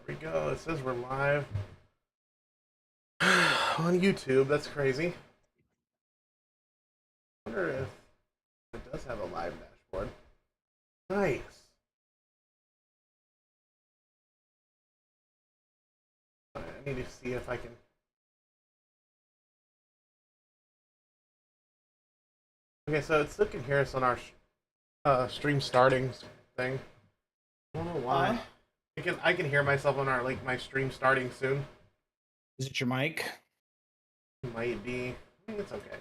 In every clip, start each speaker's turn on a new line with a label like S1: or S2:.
S1: we go. It says we're live on YouTube. That's crazy. I wonder if it does have a live dashboard. Nice. I need to see if I can. Okay, so it still can hear us on our stream starting thing. I don't know why. I can hear myself on our my stream starting soon.
S2: Is it your mic?
S1: Might be. I think it's okay.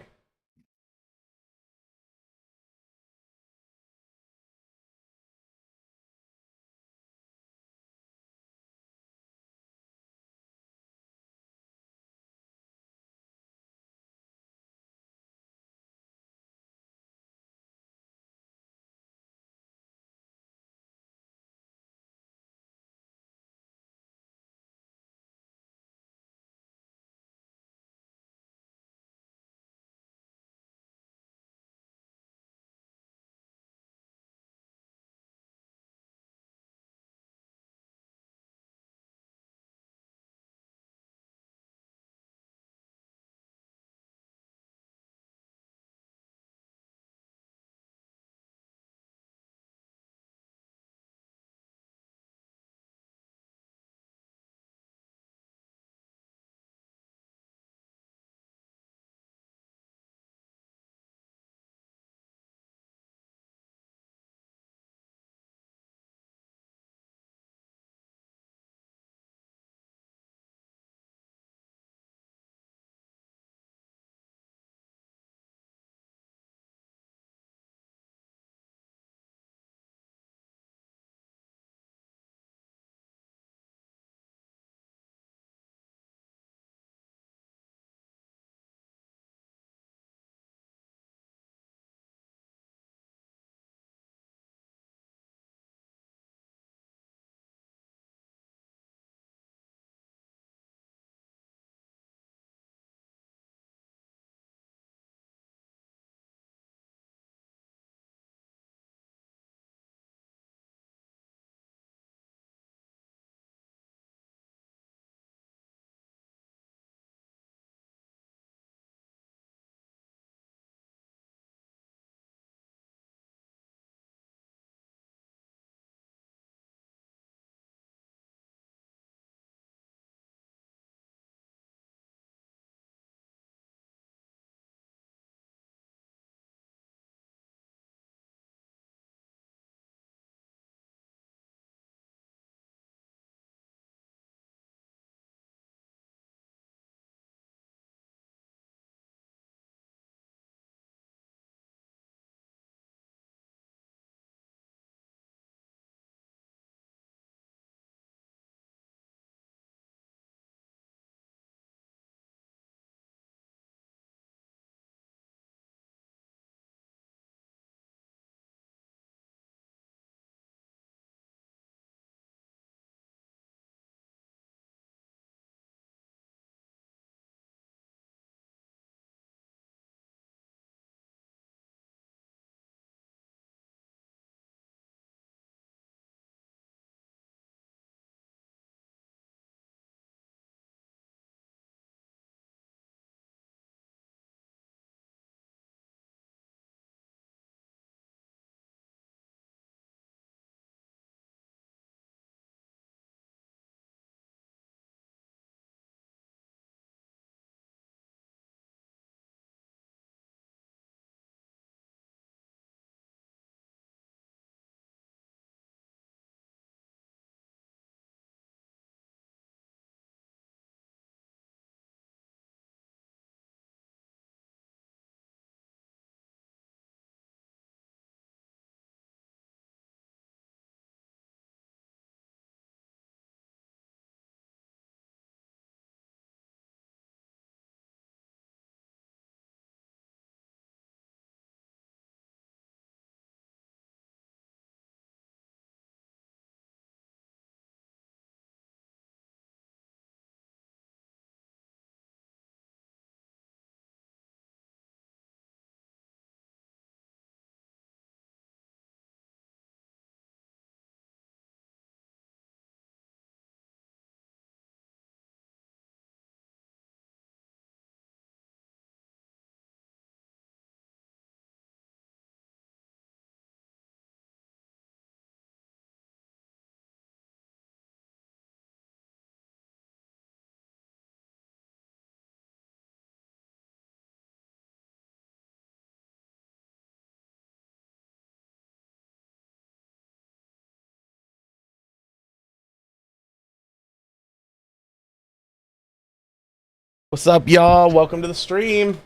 S1: What's up, y'all? Welcome to the stream.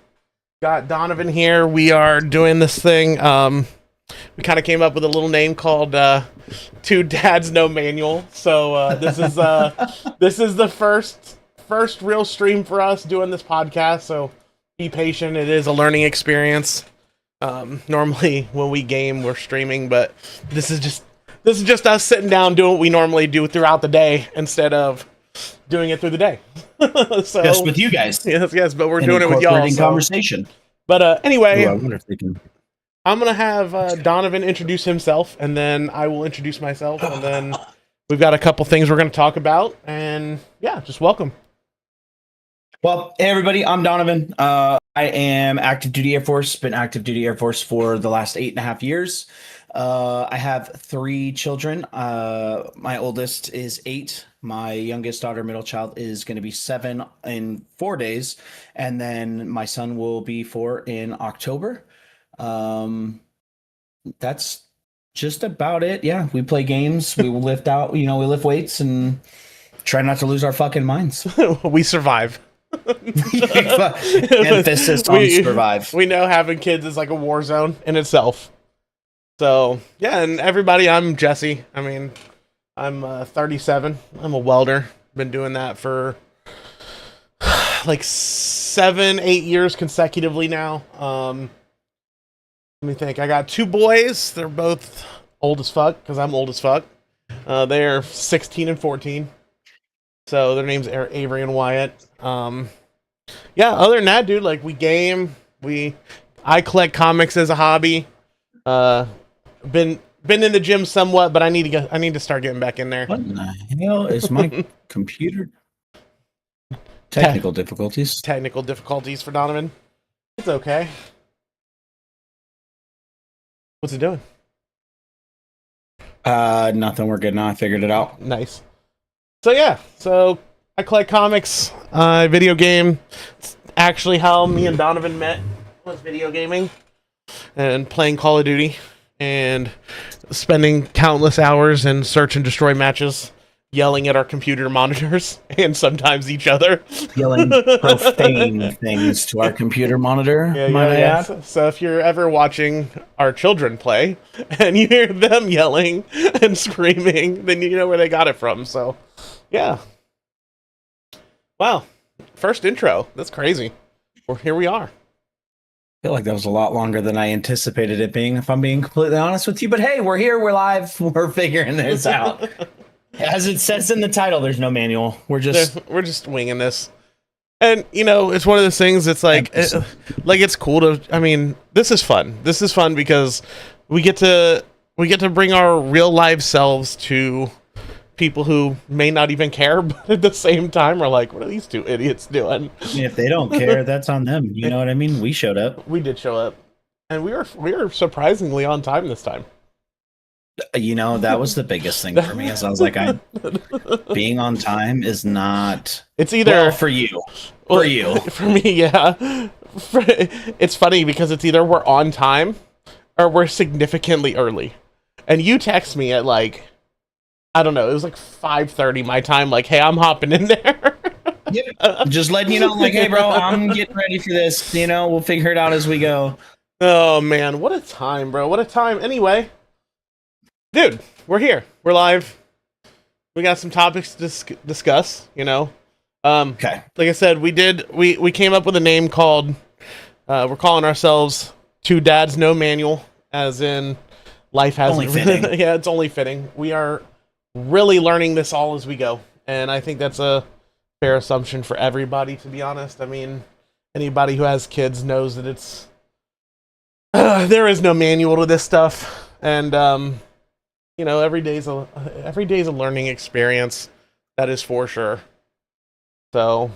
S1: Got Donovan here. We are doing this thing. We kind of came up with a little name called Two Dads No Manual. So this is the first real stream for us doing this podcast. So be patient. It is a learning experience. Normally when we game, we're streaming, but this is just us sitting down doing what we normally do throughout the day instead of doing it through the day. So
S3: just with you guys.
S1: Yes, but we're doing it with y'all. So.
S3: Conversation.
S1: But anyway,
S3: I wonder if they can.
S1: I'm gonna have Donovan introduce himself, and then I will introduce myself, and then we've got a couple things we're gonna talk about, and yeah, just welcome.
S3: Well, hey everybody, I'm Donovan. I am active duty Air Force. Been active duty Air Force for the last 8.5 years. I have 3 children. My oldest is 8. My youngest daughter, middle child, is going to be 7 in 4 days. And then my son will be 4 in October. That's just about it. Yeah, we play games. We lift weights and try not to lose our fucking minds.
S1: We survive.
S3: Emphasis on survive.
S1: We know having kids is like a war zone in itself. So, yeah, and everybody, I'm Jesse. I mean, I'm 37. I'm a welder. Been doing that for like 7-8 years consecutively now. Let me think. I got 2 boys. They're both old as fuck because I'm old as fuck. They're 16 and 14. So their names are Avery and Wyatt. Yeah, other than that, dude, like we game. I collect comics as a hobby. Been in the gym somewhat, but I need to start getting back in there.
S3: What in the hell is my computer? Technical difficulties.
S1: Technical difficulties for Donovan. It's okay. What's it doing?
S3: Nothing. We're good now. I figured it out.
S1: Nice. So yeah, I collect comics, video game. It's actually how me and Donovan met, was video gaming and playing Call of Duty and spending countless hours in search and destroy matches, yelling at our computer monitors and sometimes each other.
S3: Yelling profane things to our computer monitor.
S1: Yeah. So if you're ever watching our children play and you hear them yelling and screaming, then you know where they got it from. So, yeah. Wow. First intro. That's crazy. Well, here we are.
S3: I feel like that was a lot longer than I anticipated it being, if I'm being completely honest with you. But hey, we're here. We're live. We're figuring this out. As it says in the title, there's no manual. We're just
S1: winging this. And, it's one of those things. It's like, it's cool to, I mean, this is fun. This is fun because we get to bring our real life selves to people who may not even care, but at the same time are like, what are these 2 idiots doing?
S3: If they don't care, that's on them. You know what I mean? We showed up.
S1: We did show up. And we were surprisingly on time this time.
S3: That was the biggest thing for me. As I was like, being on time is not.
S1: It's either
S3: for you,
S1: for me, yeah. It's funny because it's either we're on time or we're significantly early. And you text me at like, I don't know, it was like 5:30 my time. Like, hey, I'm hopping in there.
S3: Yep. Just letting you know, like, hey, bro, I'm getting ready for this. We'll figure it out as we go.
S1: Oh man, what a time, bro! What a time. Anyway. Dude, we're here. We're live. We got some topics to discuss,
S3: Okay.
S1: Like I said, we came up with a name called, we're calling ourselves Two Dads No Manual, as in life has...
S3: Only fitting.
S1: Yeah, it's only fitting. We are really learning this all as we go. And I think that's a fair assumption for everybody, to be honest. I mean, anybody who has kids knows that it's... there is no manual to this stuff. And, every day's a learning experience. That is for sure. So,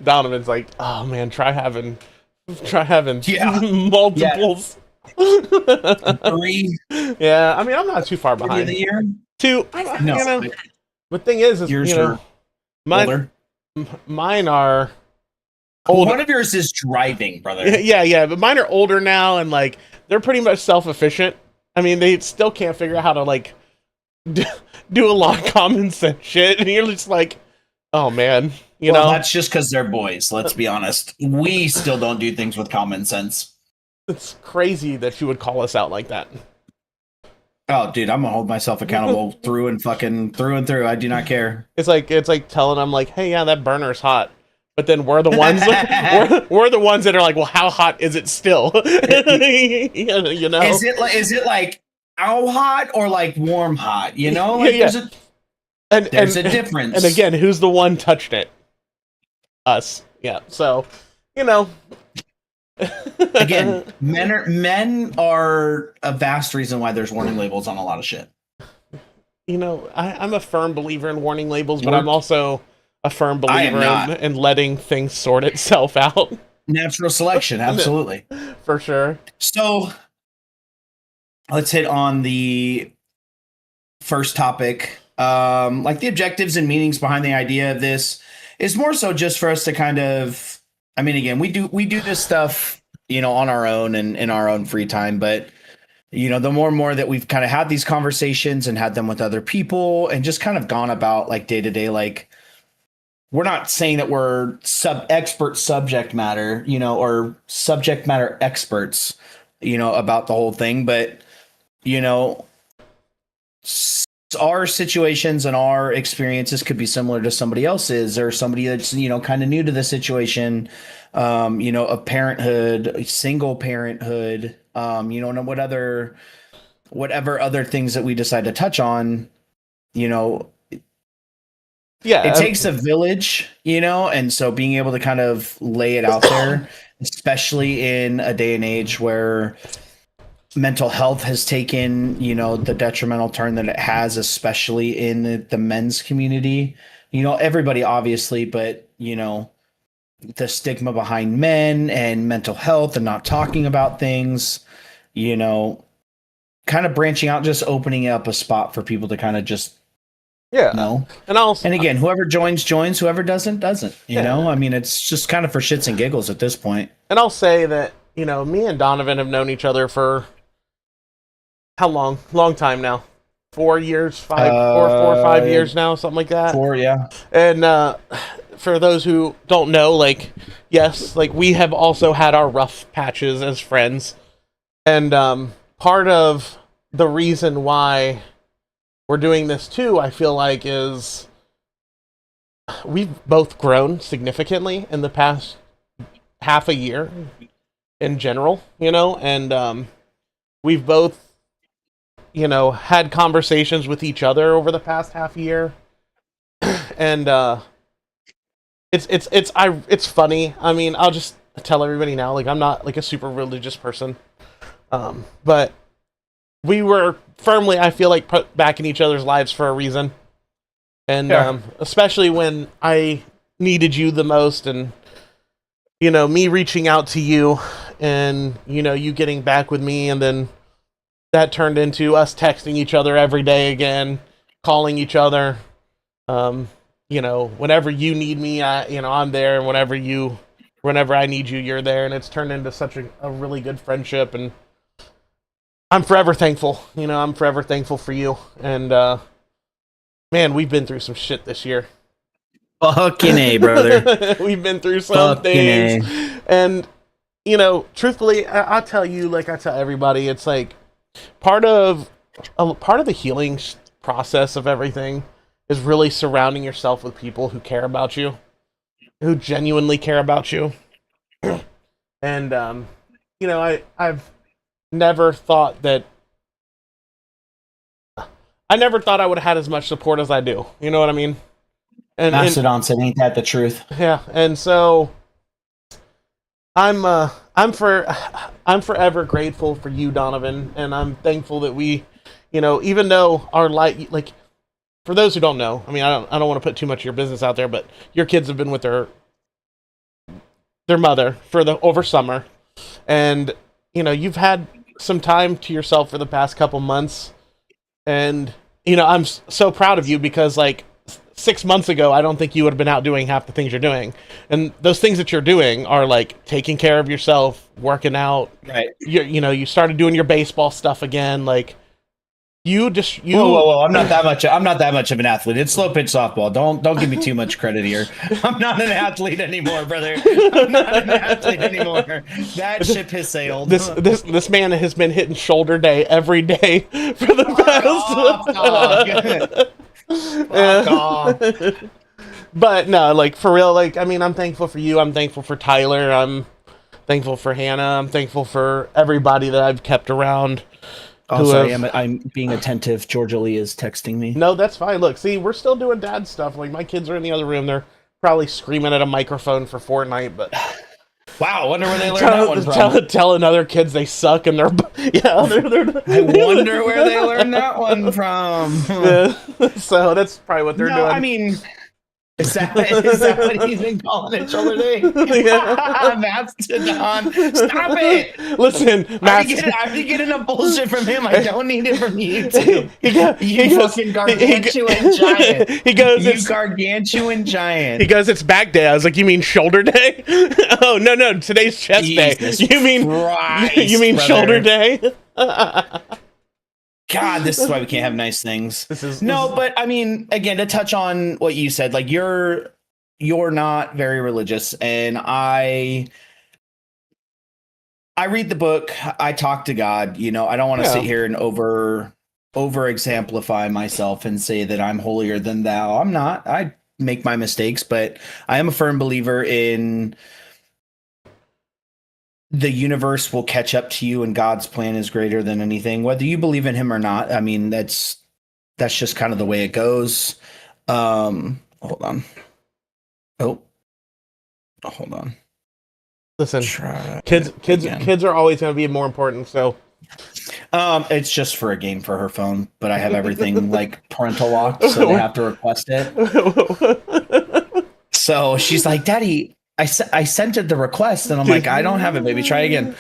S1: Donovan's like, oh man, try having multiples.
S3: Yeah. 3.
S1: Yeah, I mean, I'm not too far behind.
S3: The year?
S1: 2.
S3: No.
S1: The thing is mine are older.
S3: One of yours is driving, brother.
S1: Yeah, but mine are older now, and like they're pretty much self-efficient. I mean, they still can't figure out how to like do a lot of common sense shit, and you're just like, oh man, you know,
S3: that's just because they're boys. Let's be honest. We still don't do things with common sense.
S1: it's crazy that you would call us out like that.
S3: Oh, dude, I'm gonna hold myself accountable through and through. I do not care.
S1: It's like telling them like, hey, yeah, that burner's hot. But then we're the ones we're the ones that are like, well, how hot is it still? You know,
S3: is it like how hot or like warm hot? You know, like
S1: yeah.
S3: there's a difference.
S1: And again, who's the one touched it? Us. Yeah. So, you know.
S3: Again, men are a vast reason why there's warning labels on a lot of shit.
S1: You know, I'm a firm believer in warning labels, but I'm also a firm believer in letting things sort itself out.
S3: Natural selection, absolutely.
S1: For sure.
S3: So let's hit on the first topic. Like the objectives and meanings behind the idea of this is more so just for us to kind of, I mean, again, we do this stuff, you know, on our own and in our own free time, but you know, the more and more that we've kind of had these conversations and had them with other people and just kind of gone about like day to day, like we're not saying that we're expert subject matter, you know, or subject matter experts, you know, about the whole thing, but you know, our situations and our experiences could be similar to somebody else's or somebody that's, you know, kind of new to the situation, you know, of parenthood, single parenthood, you know, and whatever other things that we decide to touch on, you know, it takes a village, you know, and so being able to kind of lay it out there, especially in a day and age where mental health has taken, you know, the detrimental turn that it has, especially in the men's community, you know, everybody obviously, but you know, the stigma behind men and mental health and not talking about things, you know, kind of branching out, just opening up a spot for people to kind of just, know. And again, whoever joins, whoever doesn't, you know, I mean, it's just kind of for shits and giggles at this point.
S1: And I'll say that, you know, me and Donovan have known each other for how long? Long time now. 4 years, 4 or 5 years now, something like that.
S3: 4, yeah.
S1: And for those who don't know, like, yes, like we have also had our rough patches as friends. And part of the reason why we're doing this too, I feel like, is we've both grown significantly in the past half a year in general, you know, and we've both, you know, had conversations with each other over the past half year, and it's funny. I mean, I'll just tell everybody now, like, I'm not like a super religious person, but we were firmly, I feel like, put back in each other's lives for a reason, and especially when I needed you the most, and you know, me reaching out to you, and you know, you getting back with me, and then that turned into us texting each other every day again, calling each other. You know, whenever you need me, you know, I'm there, and whenever I need you, you're there, and it's turned into such a really good friendship, and I'm forever thankful. You know, I'm forever thankful for you, and man, we've been through some shit this year.
S3: Fucking A, brother.
S1: We've been through some things, and you know, truthfully, I'll tell you, like I tell everybody, it's like part of the healing process of everything is really surrounding yourself with people who care about you, who genuinely care about you. And you know, I've never thought that I would have had as much support as I do. You know what I mean? And
S3: Mastodon said, "Ain't that the truth?"
S1: Yeah, and so I'm forever grateful for you, Donovan, and I'm thankful that we, you know, even though our light, like, for those who don't know, I mean, I don't want to put too much of your business out there, but your kids have been with their mother for over summer, and you know, you've had some time to yourself for the past couple months, and you know, I'm so proud of you because, like, 6 months ago, I don't think you would have been out doing half the things you're doing. And those things that you're doing are like taking care of yourself, working out.
S3: Right.
S1: You know, you started doing your baseball stuff again. Like,
S3: Whoa! I'm not that much. I'm not that much of an athlete. It's slow pitch softball. Don't give me too much credit here. I'm not an athlete anymore, brother. I'm not an athlete anymore. That ship has sailed.
S1: This man has been hitting shoulder day every day for the past.
S3: Fuck off.
S1: But no, like for real, like I mean, I'm thankful for you. I'm thankful for Tyler. I'm thankful for Hannah. I'm thankful for everybody that I've kept around.
S3: Oh, sorry, I'm being attentive. Georgia Lee is texting me.
S1: No, that's fine. Look, see, we're still doing dad stuff. Like my kids are in the other room. They're probably screaming at a microphone for Fortnite, but
S3: wow, I wonder where they learned that one from.
S1: Telling other kids they suck and they're
S3: I wonder where they learned that one from.
S1: Yeah. So that's probably what they're doing.
S3: I mean, is that what he's been calling it, shoulder day? Mastodon. Stop it!
S1: Listen,
S3: I've been getting enough bullshit from him. I don't need it from you too. You fucking gargantuan giant.
S1: He goes,
S3: you gargantuan giant.
S1: He goes, it's back day. I was like, you mean shoulder day? Oh no, today's chest
S3: Jesus
S1: day. You mean
S3: brother.
S1: shoulder day?
S3: God, this is why we can't have nice things. But I mean, again, to touch on what you said, like you're not very religious, and I read the book, I talk to God. You know, I don't want to sit here and over exemplify myself and say that I'm holier than thou. I'm not. I make my mistakes, but I am a firm believer in the universe will catch up to you, and God's plan is greater than anything, whether you believe in him or not. I mean, that's just kind of the way it goes. Hold on. Oh, hold on.
S1: Listen, kids are always going to be more important. So,
S3: it's just for a game for her phone, but I have everything like parental locked, so they have to request it. So she's like, Daddy, I sent it the request, and I'm like, I don't have it, baby. Try again.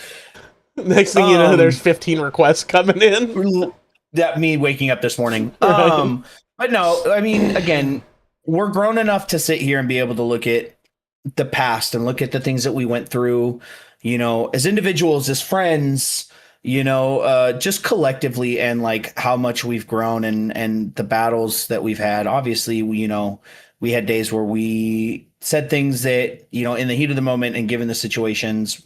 S1: Next thing you know, there's 15 requests coming in.
S3: That me waking up this morning. But no, I mean, again, we're grown enough to sit here and be able to look at the past and look at the things that we went through, you know, as individuals, as friends, you know, just collectively, and like how much we've grown and the battles that we've had. Obviously, we had days where we said things that, you know, in the heat of the moment and given the situations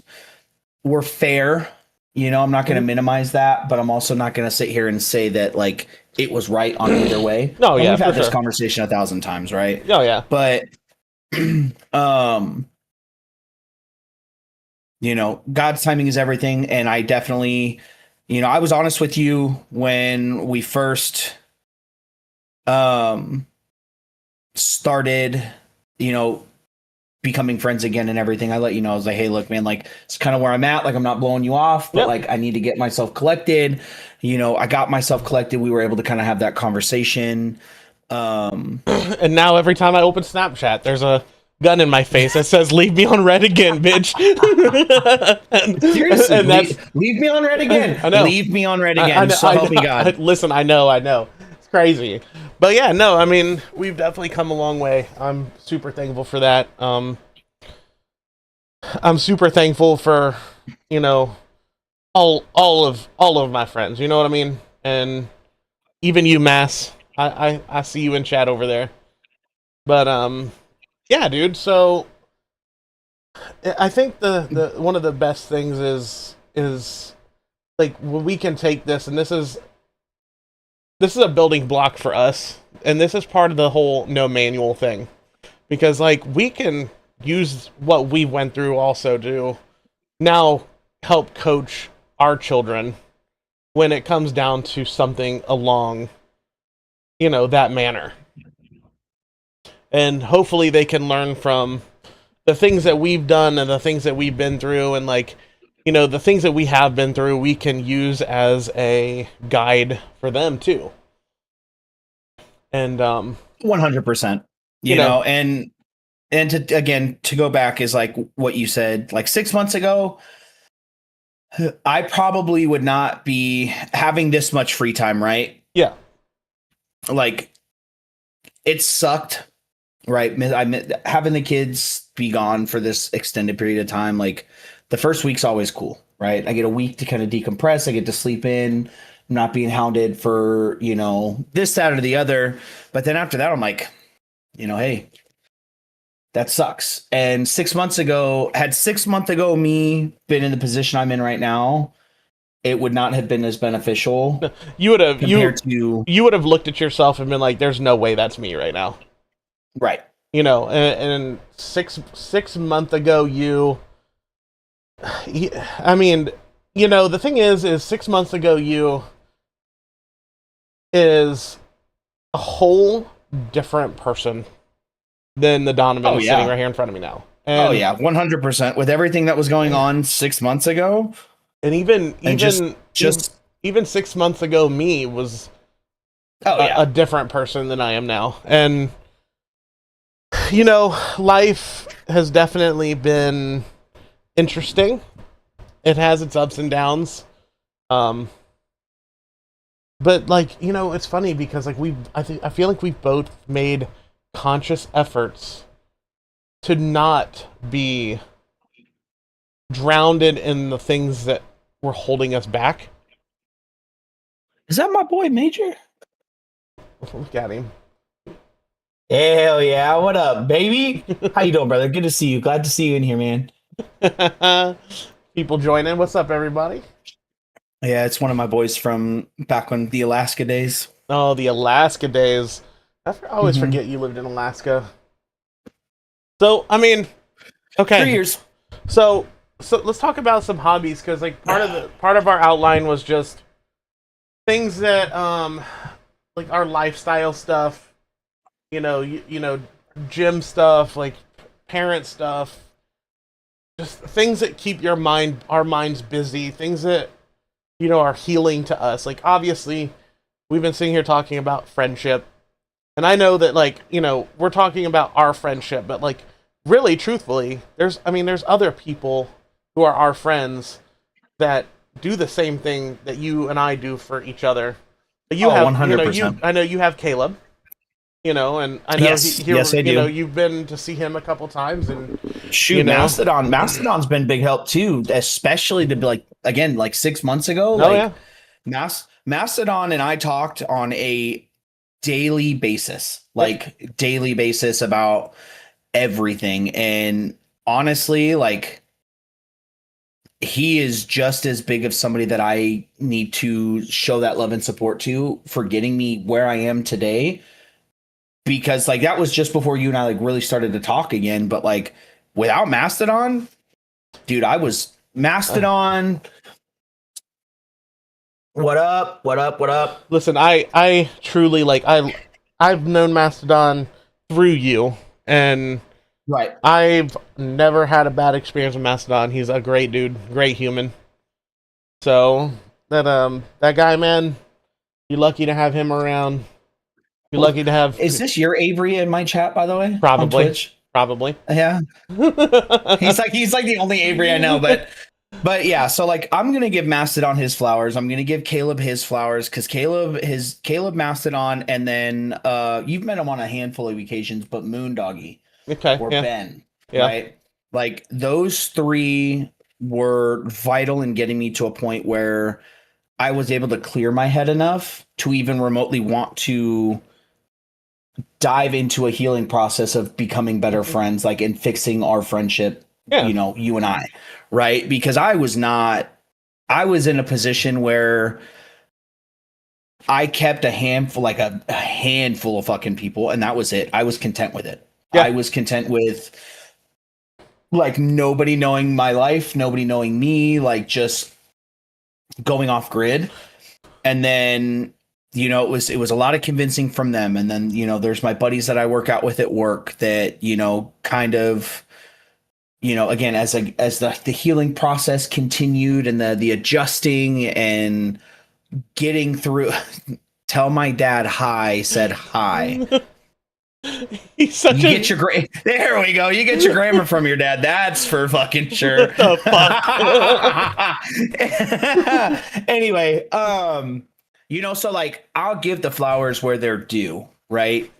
S3: were fair. You know, I'm not going to minimize that, but I'm also not going to sit here and say that like it was right on either way.
S1: No, yeah,
S3: we've had this conversation 1,000 times, right?
S1: Oh yeah.
S3: But, you know, God's timing is everything. And I definitely, you know, I was honest with you when we first, started, you know, becoming friends again and everything. I let you know, I was like, hey, look, man, like it's kind of where I'm at. Like, I'm not blowing you off, but like I need to get myself collected. You know, I got myself collected. We were able to kind of have that conversation.
S1: And now every time I open Snapchat, there's a gun in my face that says, leave me on red again, bitch.
S3: Seriously, and leave me on red again. I know. Leave me on red again. So help me God.
S1: Listen, I know. It's crazy. But yeah, no, I mean, we've definitely come a long way. I'm super thankful for that. I'm super thankful for, you know, all of my friends. You know what I mean? And even you, Mass. I see you in chat over there. But yeah, dude. So I think the one of the best things is like when we can take this, and this is a building block for us, and this is part of the whole no manual thing, because like we can use what we went through also to now help coach our children when it comes down to something along, you know, that manner. And hopefully they can learn from the things that we've done and the things that we've been through, and like, you know, the things that we have been through, we can use as a guide for them too. And
S3: 100%, you know, and to go back is like what you said, like 6 months ago, I probably would not be having this much free time, right?
S1: Yeah.
S3: Like it sucked, right? Having the kids be gone for this extended period of time, like the first week's always cool, right? I get a week to kind of decompress. I get to sleep in. not being hounded for, this, that, or the other. But then after that, I'm like, hey, that sucks. And 6 months ago, had 6 months ago me been in the position I'm in right now, it would not have been as beneficial.
S1: You would have
S3: you
S1: would have looked at yourself and been like, "There's no way that's me right now."
S3: right.
S1: And 6 months ago, I mean, the thing is 6 months ago, you is a whole different person than the Donovan sitting right here in front of me now. And,
S3: 100%. With everything that was going on 6 months ago,
S1: and even
S3: just
S1: 6 months ago, me was a different person than I am now. And life has definitely been interesting. It has its ups and downs. But it's funny because I feel like we've both made conscious efforts to not be drowned in the things that were holding us back.
S3: Is that my boy Major?
S1: Look at him.
S3: Hell yeah. What up, baby? How you doing, brother? Good to see you. Glad to see you in here, man.
S1: People join in. What's up, everybody?
S3: Yeah, it's one of my boys from back when the Alaska days.
S1: Oh, the Alaska days. I always forget you lived in Alaska. So, I mean, okay.
S3: 3 years.
S1: So let's talk about some hobbies, because part of our outline was just things that our lifestyle stuff, gym stuff, like parent stuff, just things that keep our minds busy, things that are healing to us. Like, obviously, we've been sitting here talking about friendship, and I know that we're talking about our friendship, but really, truthfully, there's other people who are our friends that do the same thing that you and I do for each other. But you have
S3: 100%.
S1: I know you have Caleb, and I know
S3: yes, I do.
S1: You've been to see him a couple times, and
S3: shoot, Mastodon's been big help too, especially to be again 6 months ago. Mastodon and I talked on a daily basis, daily basis about everything, and honestly, he is just as big of somebody that I need to show that love and support to for getting me where I am today. Because that was just before you and I really started to talk again. But without Mastodon, dude, I was Mastodon. What up? What up? What up?
S1: Listen, I truly I've known Mastodon through you, and
S3: right.
S1: I've never had a bad experience with Mastodon. He's a great dude, great human. So that guy, man, you're lucky to have him around. You're lucky to have.
S3: Is this your Avery in my chat, by the way?
S1: Probably.
S3: On Twitch?
S1: Probably.
S3: Yeah. he's the only Avery I know, but yeah. So I'm gonna give Mastodon his flowers. I'm gonna give Caleb his flowers, because Caleb Mastodon, and then you've met him on a handful of occasions, but Moondoggy.
S1: Okay.
S3: Or Ben, right? Those three were vital in getting me to a point where I was able to clear my head enough to even remotely want to dive into a healing process of becoming better friends, and fixing our friendship, you and I, right? Because I was in a position where I kept a handful of fucking people, and that was it. I was content with it. Yeah. I was content with nobody knowing my life, nobody knowing me, just going off grid. And then, it was a lot of convincing from them. And then, there's my buddies that I work out with at work that, kind of, again, as the healing process continued, and the adjusting and getting through, tell my dad hi, said hi.
S1: He's such
S3: you get your there we go. You get your grammar from your dad. That's for fucking sure.
S1: What the
S3: fuck? Anyway, so I'll give the flowers where they're due, right?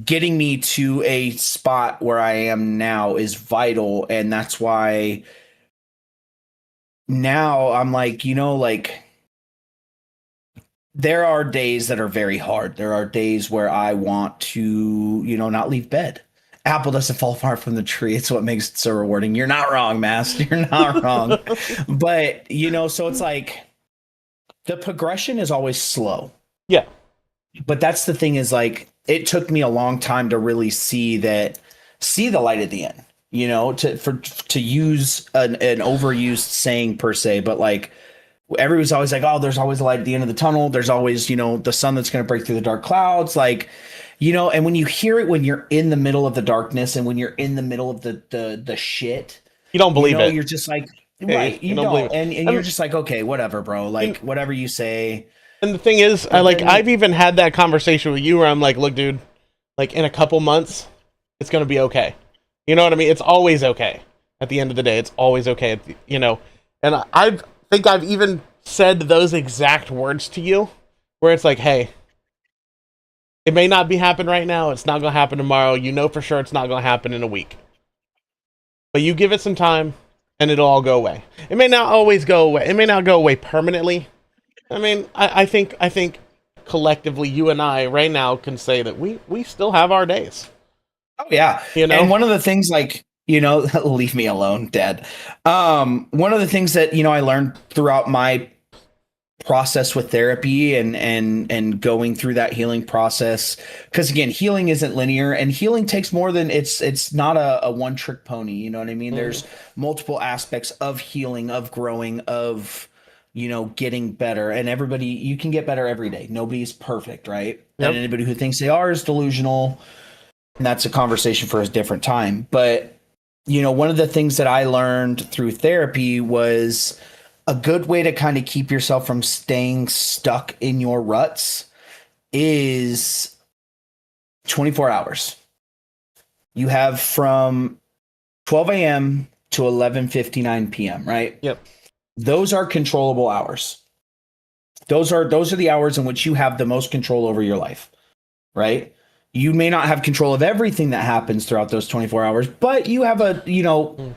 S3: Getting me to a spot where I am now is vital, and that's why now I'm like, like there are days that are very hard. There are days where I want to, not leave bed. Apple doesn't fall far from the tree. It's what makes it so rewarding. You're not wrong, Master. You're not wrong. But, so it's like the progression is always slow.
S1: Yeah.
S3: But that's the thing, is like, it took me a long time to really see the light at the end, to use an overused saying per se, but like, everybody's always like, oh, there's always a light at the end of the tunnel. There's always, the sun that's going to break through the dark clouds. Like, and when you hear it, when you're in the middle of the darkness and when you're in the middle of the shit,
S1: you don't believe it.
S3: You're just like,
S1: yeah,
S3: right. You don't. And you're just like, okay, whatever, bro. Like, whatever you say.
S1: And the thing is, I've even had that conversation with you where I'm like, look, dude, like in a couple months, it's going to be okay. You know what I mean? It's always okay. At the end of the day, it's always okay. And I think I've even said those exact words to you where it's like, hey, it may not be happening right now. It's not going to happen tomorrow. You know for sure it's not going to happen in a week. But you give it some time and it'll all go away. It may not always go away. It may not go away permanently. I mean, I think collectively you and I right now can say that we still have our days.
S3: Oh yeah. And one of the things, like, leave me alone, Dad. One of the things that, I learned throughout my process with therapy and going through that healing process, because again, healing isn't linear, and healing takes more than it's not a one trick pony. You know what I mean? There's multiple aspects of healing, of growing, of, getting better, and you can get better every day. Nobody's perfect, right? Yep. And anybody who thinks they are is delusional. And that's a conversation for a different time. But, one of the things that I learned through therapy was a good way to kind of keep yourself from staying stuck in your ruts is 24 hours. You have from 12 a.m. to 11:59 p.m., right?
S1: Yep.
S3: Those are controllable hours. Those are the hours in which you have the most control over your life, right? You may not have control of everything that happens throughout those 24 hours, but you have we'll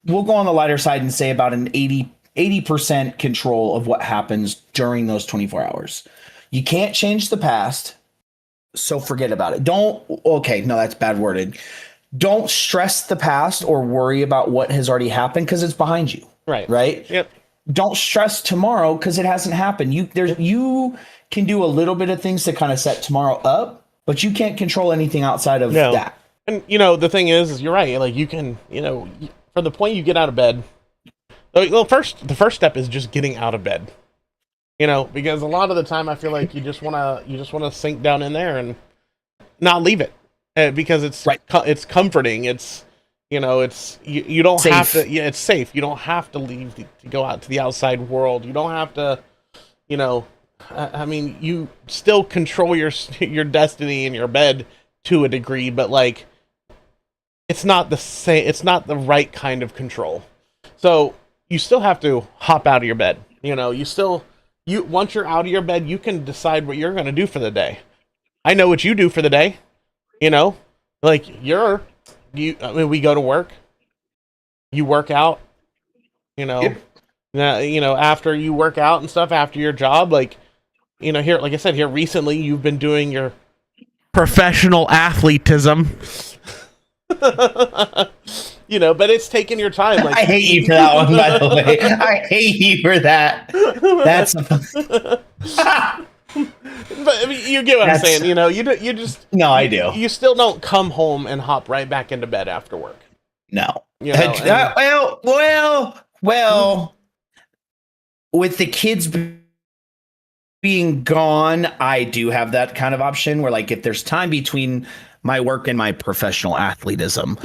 S3: go on the lighter side and say about an 80% control of what happens during those 24 hours. You can't change the past, so forget about it. That's bad worded. Don't stress the past or worry about what has already happened because it's behind you. Right?
S1: Yep.
S3: Don't stress tomorrow because it hasn't happened. You can do a little bit of things to kind of set tomorrow up, but you can't control anything outside of that.
S1: And, the thing is you're right. Like, you can, from the point you get out of bed, well, the first step is just getting out of bed, because a lot of the time I feel like you just want to sink down in there and not leave it, because it's it's comforting. It's, it's, you don't
S3: safe.
S1: have to, it's safe. You don't have to leave to go out to the outside world. You don't have to, I mean, you still control your destiny in your bed to a degree, but like, it's not the same. It's not the right kind of control. So you still have to hop out of your bed. Once you're out of your bed, you can decide what you're going to do for the day. I know what you do for the day. Like we go to work, you work out,
S3: Yep.
S1: After you work out and stuff, after your job, like, here, like I said, here recently, you've been doing your professional athletism, but it's taken your time. Like,
S3: I hate you for that one, by the way. I hate you for that. That's
S1: but I mean, you get what I'm saying. You just
S3: no, I do.
S1: You still don't come home and hop right back into bed after work.
S3: No. Well. With the kids being gone, I do have that kind of option where, like, if there's time between my work and my professional athletism,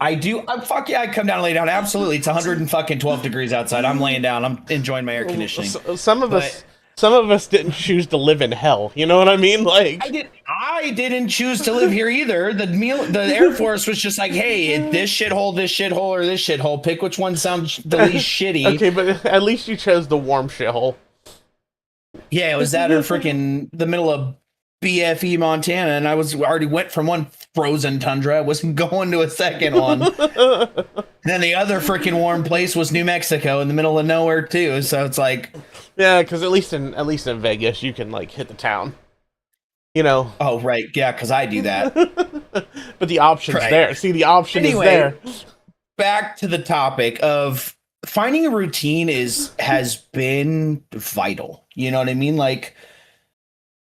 S3: I do. I come down and lay down. Absolutely, it's 112 degrees outside. I'm laying down. I'm enjoying my air conditioning.
S1: Some of us didn't choose to live in hell. You know what I mean? Like,
S3: I didn't choose to live here either. The Air Force was just like, hey, this shithole, or this shithole. Pick which one sounds the least shitty.
S1: Okay, but at least you chose the warm shithole.
S3: Yeah, it was that or freaking the middle of BFE, Montana, and I already went from one frozen tundra. I wasn't going to a second one. then the other freaking warm place was New Mexico in the middle of nowhere too. So it's like,
S1: Yeah, because at least in Vegas, you can like hit the town. You know.
S3: oh right, yeah, because I do that.
S1: But the option's
S3: Right.
S1: there. See, the option
S3: Anyway,
S1: is there.
S3: Back to the topic of finding a routine has been vital. You know what I mean? Like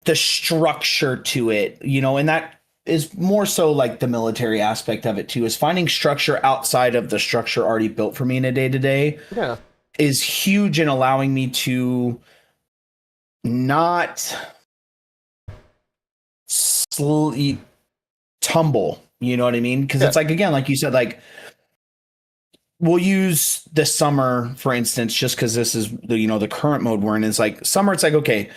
S3: the structure to it, you know, and that is more so like the military aspect of it too, is finding structure outside of the structure already built for me in a day to day
S1: Yeah.
S3: is huge in allowing me to not tumble. You know what I mean? Because it's like, again, like you said, like we'll use the summer, for instance, just because this is the, you know, the current mode we're in. Is like summer. It's like, okay,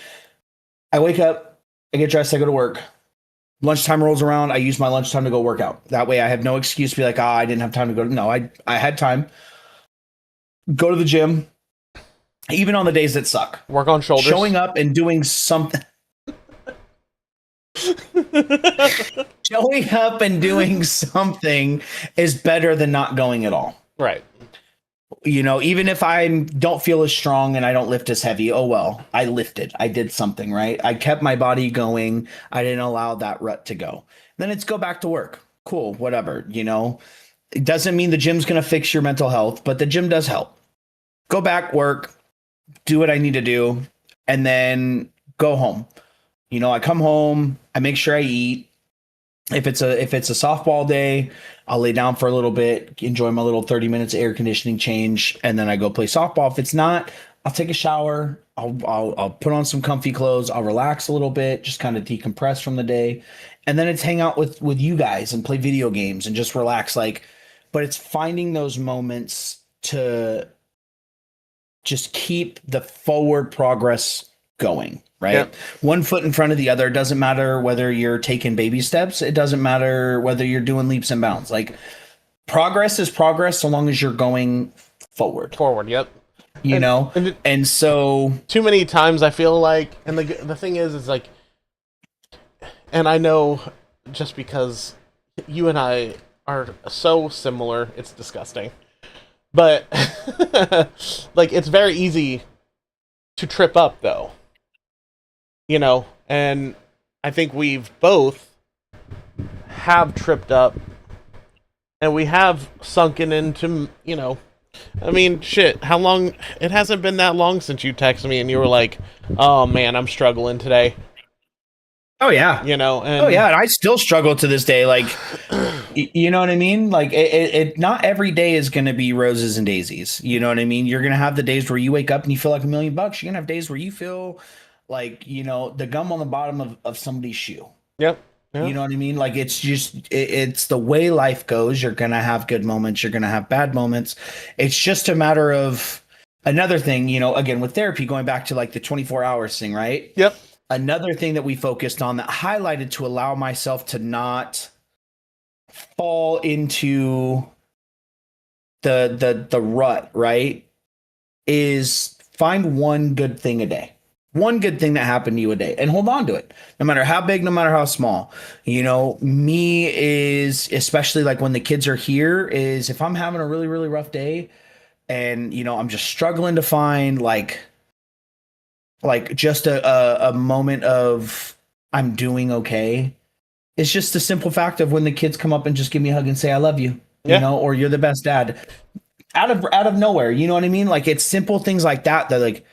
S3: I wake up, I get dressed, I go to work. Lunchtime rolls around, I use my lunchtime to go work out. That way I have no excuse to be like, I didn't have time to go. No, I had time. Go to the gym, even on the days that suck.
S1: Work on shoulders.
S3: Showing up and doing something. Showing up and doing something is better than not going at all.
S1: Right.
S3: You know, even if I don't feel as strong and I don't lift as heavy, oh well, I lifted. I did something, right? I kept my body going. I didn't allow that rut to go. Then it's go back to work. Cool, whatever, you know. It doesn't mean the gym's going to fix your mental health, but the gym does help. Go back, work, do what I need to do, and then go home. You know, I come home, I make sure I eat. If it's a softball day, I'll lay down for a little bit, enjoy my little 30 minutes air conditioning change, and then I go play softball. If it's not, I'll take a shower. I'll put on some comfy clothes. I'll relax a little bit, just kind of decompress from the day, and then it's hang out with you guys and play video games and just relax. Like, but it's finding those moments to just keep the forward progress going. Right.
S1: Yep.
S3: One foot in front of the other. It doesn't matter whether you're taking baby steps. It doesn't matter whether you're doing leaps and bounds. Like progress is progress so long as you're going forward.
S1: Yep.
S3: You know? And so
S1: too many times I feel like, and the thing is like, and I know just because you and I are so similar, it's disgusting. But like it's very easy to trip up though. You know, and I think we've both have tripped up and we have sunken into, you know, I mean, shit, how long? It hasn't been that long since you texted me and you were like, oh man, I'm struggling today.
S3: oh yeah.
S1: You know, and
S3: Oh yeah, and I still struggle to this day. Like, you know what I mean? Like, it not every day is going to be roses and daisies. You know what I mean? You're going to have the days where you wake up and you feel like $1 million. You're going to have days where you feel like, you know, the gum on the bottom of somebody's shoe.
S1: Yep.
S3: You know what I mean? Like, it's just, it's the way life goes. You're going to have good moments. You're going to have bad moments. It's just a matter of another thing, you know, again, with therapy, going back to like the 24 hours thing, right?
S1: Yep.
S3: Another thing that we focused on that highlighted to allow myself to not fall into the rut, right? Is find one good thing a day. One good thing that happened to you a day and hold on to it, no matter how big, no matter how small. You know, me is, especially like when the kids are here, is if I'm having a really, really rough day and, you know, I'm just struggling to find like just a moment of I'm doing okay. It's just the simple fact of when the kids come up and just give me a hug and say, I love you, you know, or you're the best dad out of nowhere. You know what I mean? Like it's simple things like that like,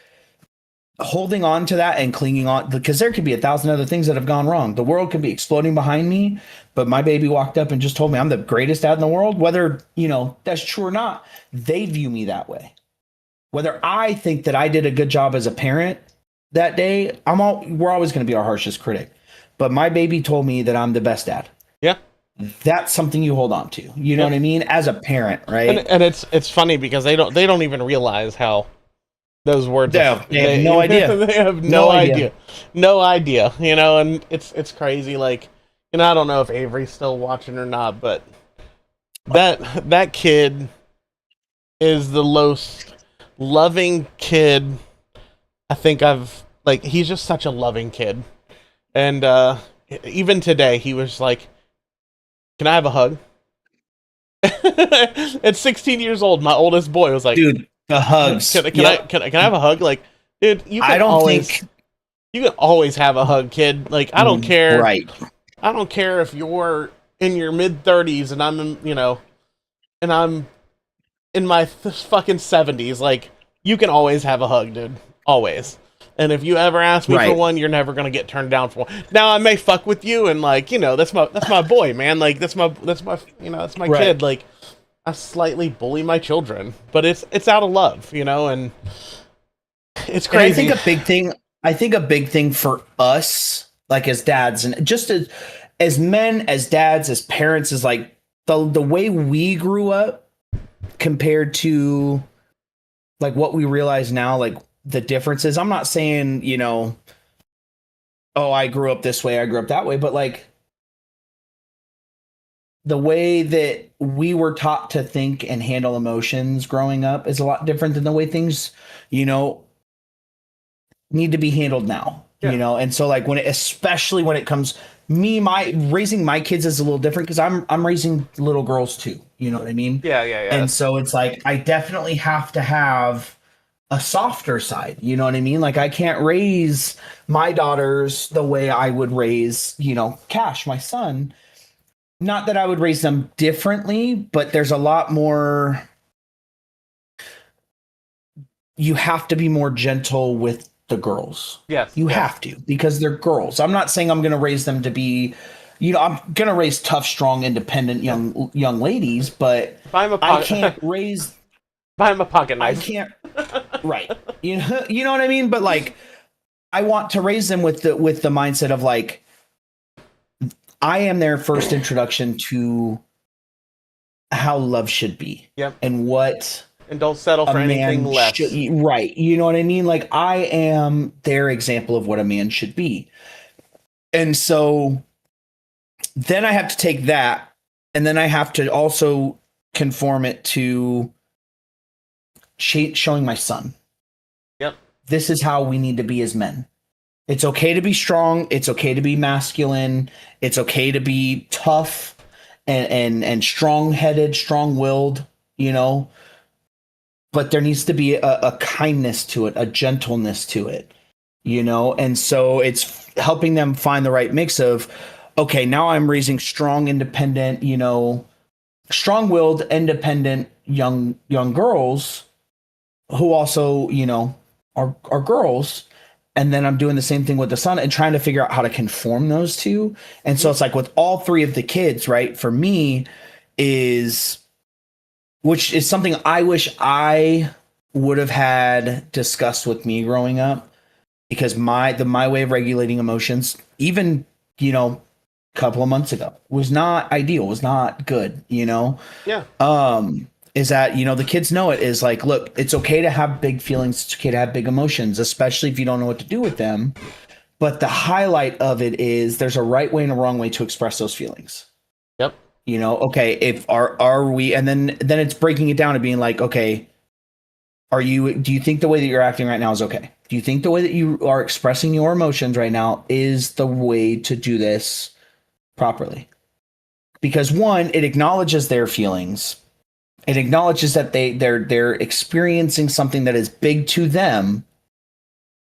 S3: holding on to that and clinging on, because there could be 1,000 other things that have gone wrong. The world could be exploding behind me, but my baby walked up and just told me I'm the greatest dad in the world. Whether, you know, that's true or not, they view me that way. Whether I think that I did a good job as a parent that day, we're always going to be our harshest critic. But my baby told me that I'm the best dad.
S1: Yeah.
S3: That's something you hold on to. You know what I mean? As a parent, right?
S1: And it's funny because they don't even realize how those words
S3: they have no idea.
S1: They have no idea. No idea, you know, and it's crazy. Like, you know, I don't know if Avery's still watching or not, but that kid is the most loving kid I think he's just such a loving kid. And even today he was like, can I have a hug? At 16 years old, my oldest boy was like,
S3: Dude, the hugs.
S1: Can I have a hug? Like, dude, you can
S3: I don't
S1: always
S3: think
S1: you can always have a hug, kid. Like, I don't care.
S3: Right.
S1: I don't care if you're in your mid 30s and I'm, and I'm in my fucking 70s. Like, you can always have a hug, dude. Always. And if you ever ask me for one, you're never gonna get turned down for one. Now I may fuck with you, and like, that's my boy, man. Like, that's my kid. Like, I slightly bully my children, but it's out of love, and it's crazy.
S3: And I think a big thing for us, like as dads, and just as men, as dads, as parents, is like the way we grew up compared to like what we realize now, like the differences. I'm not saying, oh, I grew up this way, I grew up that way, but like the way that we were taught to think and handle emotions growing up is a lot different than the way things, need to be handled now.
S1: Yeah.
S3: And so like especially when it comes raising my kids is a little different because I'm raising little girls too. You know what I mean?
S1: Yeah.
S3: And so it's like I definitely have to have a softer side. You know what I mean? Like I can't raise my daughters the way I would raise, Cash, my son. Not that I would raise them differently, but there's a lot more. You have to be more gentle with the girls.
S1: Yes.
S3: You have to, because they're girls. I'm not saying I'm going to raise them to be, I'm going to raise tough, strong, independent young ladies, but I can't raise.
S1: Buy him a pocket knife.
S3: I can't. Right. You know what I mean? But like, I want to raise them with the mindset of like, I am their first introduction to how love should be.
S1: Yep.
S3: And
S1: don't settle for anything less.
S3: Right. You know what I mean? Like I am their example of what a man should be. And so then I have to take that and then I have to also conform it to showing my son.
S1: Yep. This
S3: is how we need to be as men. It's okay to be strong. It's okay to be masculine. It's okay to be tough and strong-headed, strong-willed, but there needs to be a kindness to it, a gentleness to it, and so it's helping them find the right mix of, okay, now I'm raising strong, independent, strong-willed, independent young girls who also, are girls. And then I'm doing the same thing with the son and trying to figure out how to conform those two. And so it's like with all three of the kids, right? For me which is something I wish I would have had discussed with me growing up, because my way of regulating emotions, even, a couple of months ago, was not ideal, was not good,
S1: Yeah.
S3: Is that, the kids know it is like, look, it's okay to have big feelings. It's okay to have big emotions, especially if you don't know what to do with them. But the highlight of it is there's a right way and a wrong way to express those feelings.
S1: Yep.
S3: Okay, if are we, and then it's breaking it down to being like, okay, do you think the way that you're acting right now is okay? Do you think the way that you are expressing your emotions right now is the way to do this properly? Because one, it acknowledges their feelings. It acknowledges that they're experiencing something that is big to them,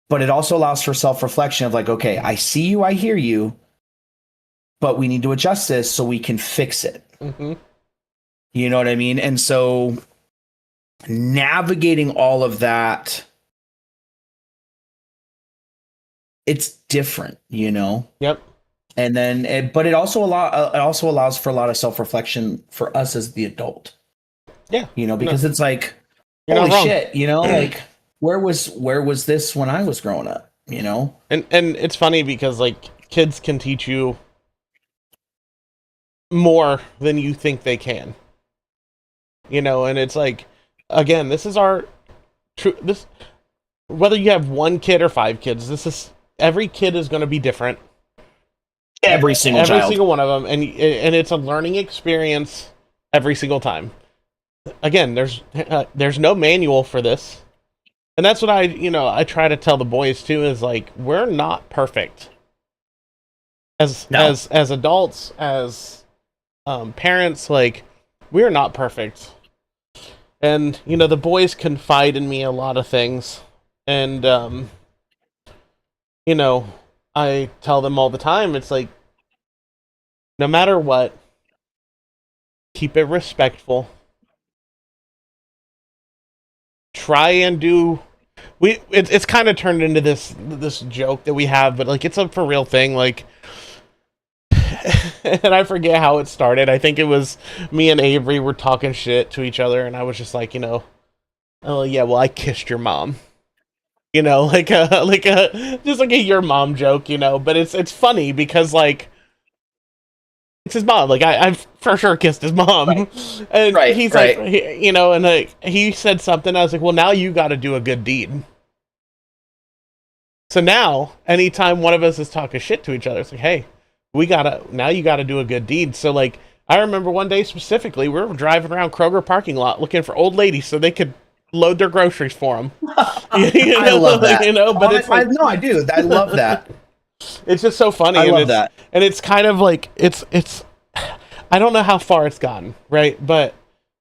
S3: but it also allows for self-reflection of like, okay, I see you, I hear you, but we need to adjust this so we can fix it.
S1: Mm-hmm.
S3: You know what I mean? And so navigating all of that, it's different,
S1: Yep.
S3: And then, but it also allows for a lot of self-reflection for us as the adult.
S1: Yeah.
S3: Because it's like, holy shit, like where was this when I was growing up, And
S1: it's funny because like kids can teach you more than you think they can. And it's like, again, this is our whether you have one kid or 5 kids, every kid is going to be different.
S3: Every single
S1: one of them, and it's a learning experience every single time. Again, there's no manual for this, and that's what I try to tell the boys too, is like, we're not perfect as adults, as parents. Like, we are not perfect. And, you know, the boys confide in me a lot of things. And, you know, I tell them all the time, it's like, no matter what, keep it respectful. Try and do... It's kind of turned into this joke that we have, but, like, it's a for real thing, like... And I forget how it started. I think it was me and Avery were talking shit to each other, and I was just like, you know, oh yeah, well, I kissed your mom, you know, like a just like a your mom joke, you know. But it's funny because like it's his mom. Like I've for sure kissed his mom,
S3: Right.
S1: and
S3: Right,
S1: he's
S3: right.
S1: like, you know, and like he said something. I was like, well, now you got to do a good deed. So now, anytime one of us is talking shit to each other, it's like, hey, now you gotta do a good deed. So like, I remember one day specifically, we were driving around Kroger parking lot looking for old ladies so they could load their groceries for them. You know,
S3: I love that.
S1: You know, but it's like,
S3: no, I do. I love that.
S1: it's just so funny.
S3: I
S1: and
S3: love
S1: it's,
S3: that.
S1: and it's kind of like it's. I don't know how far it's gotten, right? But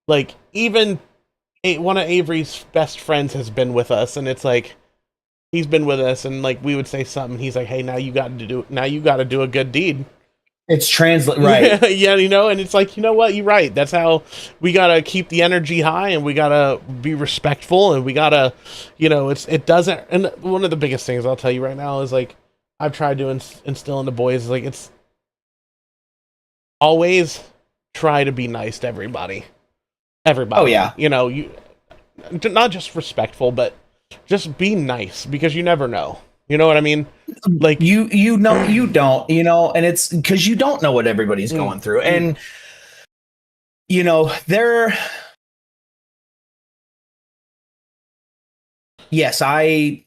S1: like, even one of Avery's best friends has been with us, and it's like, he's been with us, and like we would say something. He's like, "Hey, now you got to do a good deed."
S3: It's right.
S1: Yeah, you know, and it's like, you know what? You're right. That's how we gotta keep the energy high, and we gotta be respectful, and we gotta, you know, it doesn't. And one of the biggest things I'll tell you right now is like, I've tried to instill in the boys, like, it's always try to be nice to everybody. Everybody.
S3: Oh, yeah.
S1: You know, you not just respectful, but just be nice, because you never know. You know what I mean? Like
S3: you know, you don't, you know, and it's because you don't know what everybody's going through. And you know, yes, I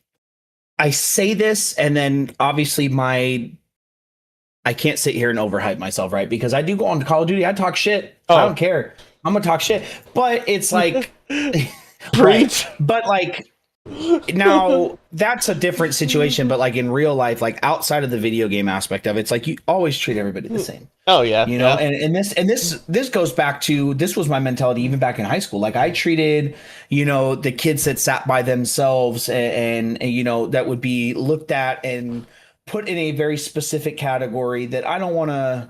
S3: say this, and then obviously I can't sit here and overhype myself, right? Because I do go on Call of Duty, I talk shit.
S1: Oh.
S3: I don't care. I'm gonna talk shit. But it's like
S1: preach.
S3: Right. But like, now that's a different situation, but like in real life, like outside of the video game aspect of it, it's like you always treat everybody the same.
S1: Oh yeah.
S3: You know,
S1: yeah.
S3: and this goes back to, this was my mentality even back in high school. Like I treated, you know, the kids that sat by themselves and you know, that would be looked at and put in a very specific category that I don't want to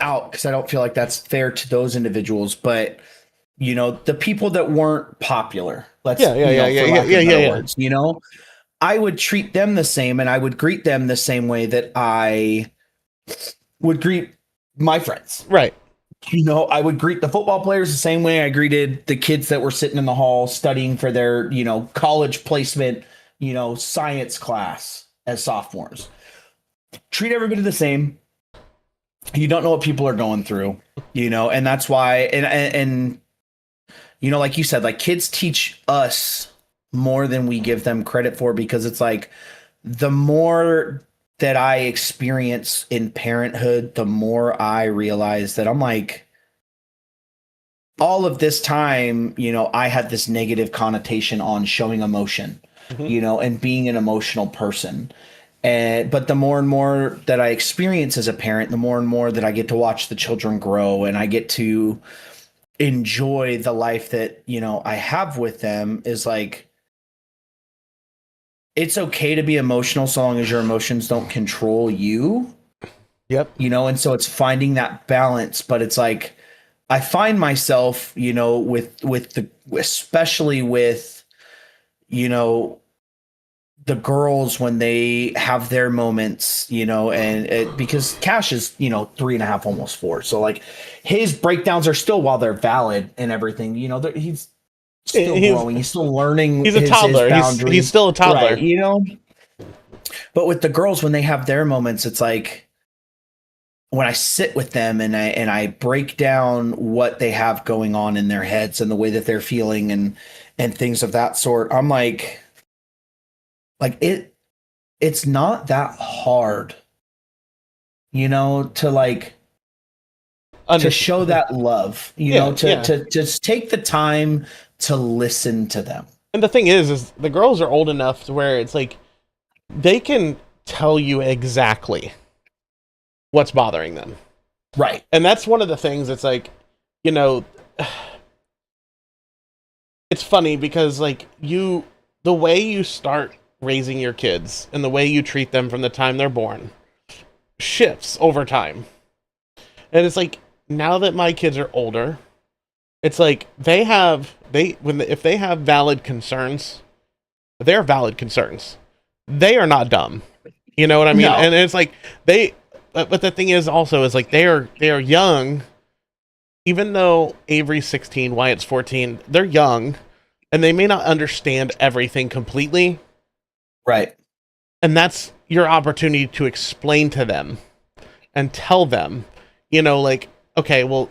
S3: out, because I don't feel like that's fair to those individuals. But you know, the people that weren't popular, words, you know, I would treat them the same, and I would greet them the same way that I would greet my friends.
S1: Right.
S3: You know, I would greet the football players the same way I greeted the kids that were sitting in the hall studying for their, you know, college placement, you know, science class as sophomores. Treat everybody the same. You don't know what people are going through, you know, and that's why, and you know, like you said, like kids teach us more than we give them credit for, because it's like the more that I experience in parenthood, the more I realize that I'm like, all of this time, you know, I had this negative connotation on showing emotion, you know, and being an emotional person. But the more and more that I experience as a parent, the more and more that I get to watch the children grow, and I get to enjoy the life that, you know, I have with them, is like, it's okay to be emotional so long as your emotions don't control you.
S1: Yep.
S3: You know, and so it's finding that balance. But it's like, I find myself, you know, especially with, you know, the girls when they have their moments, you know, and because Cash is, you know, 3.5, almost 4. So like his breakdowns are still, while they're valid and everything, you know, he's still growing. He's still learning.
S1: He's a toddler. He's still a toddler,
S3: right, you know. But with the girls, when they have their moments, it's like, when I sit with them and I break down what they have going on in their heads and the way that they're feeling and things of that sort, I'm like it's not that hard, you know, to like to show that love, you know, to just take the time to listen to them.
S1: And the thing is the girls are old enough to where it's like they can tell you exactly what's bothering them.
S3: Right.
S1: And that's one of the things. It's like, you know, it's funny because like the way you start raising your kids and the way you treat them from the time they're born shifts over time. And it's like, now that my kids are older, it's like if they have valid concerns, they're valid concerns. They are not dumb. You know what I mean?
S3: No.
S1: And it's like but the thing is also is like they are young. Even though Avery's 16, Wyatt's 14, they're young and they may not understand everything completely.
S3: Right.
S1: And that's your opportunity to explain to them and tell them, you know, like, okay, well,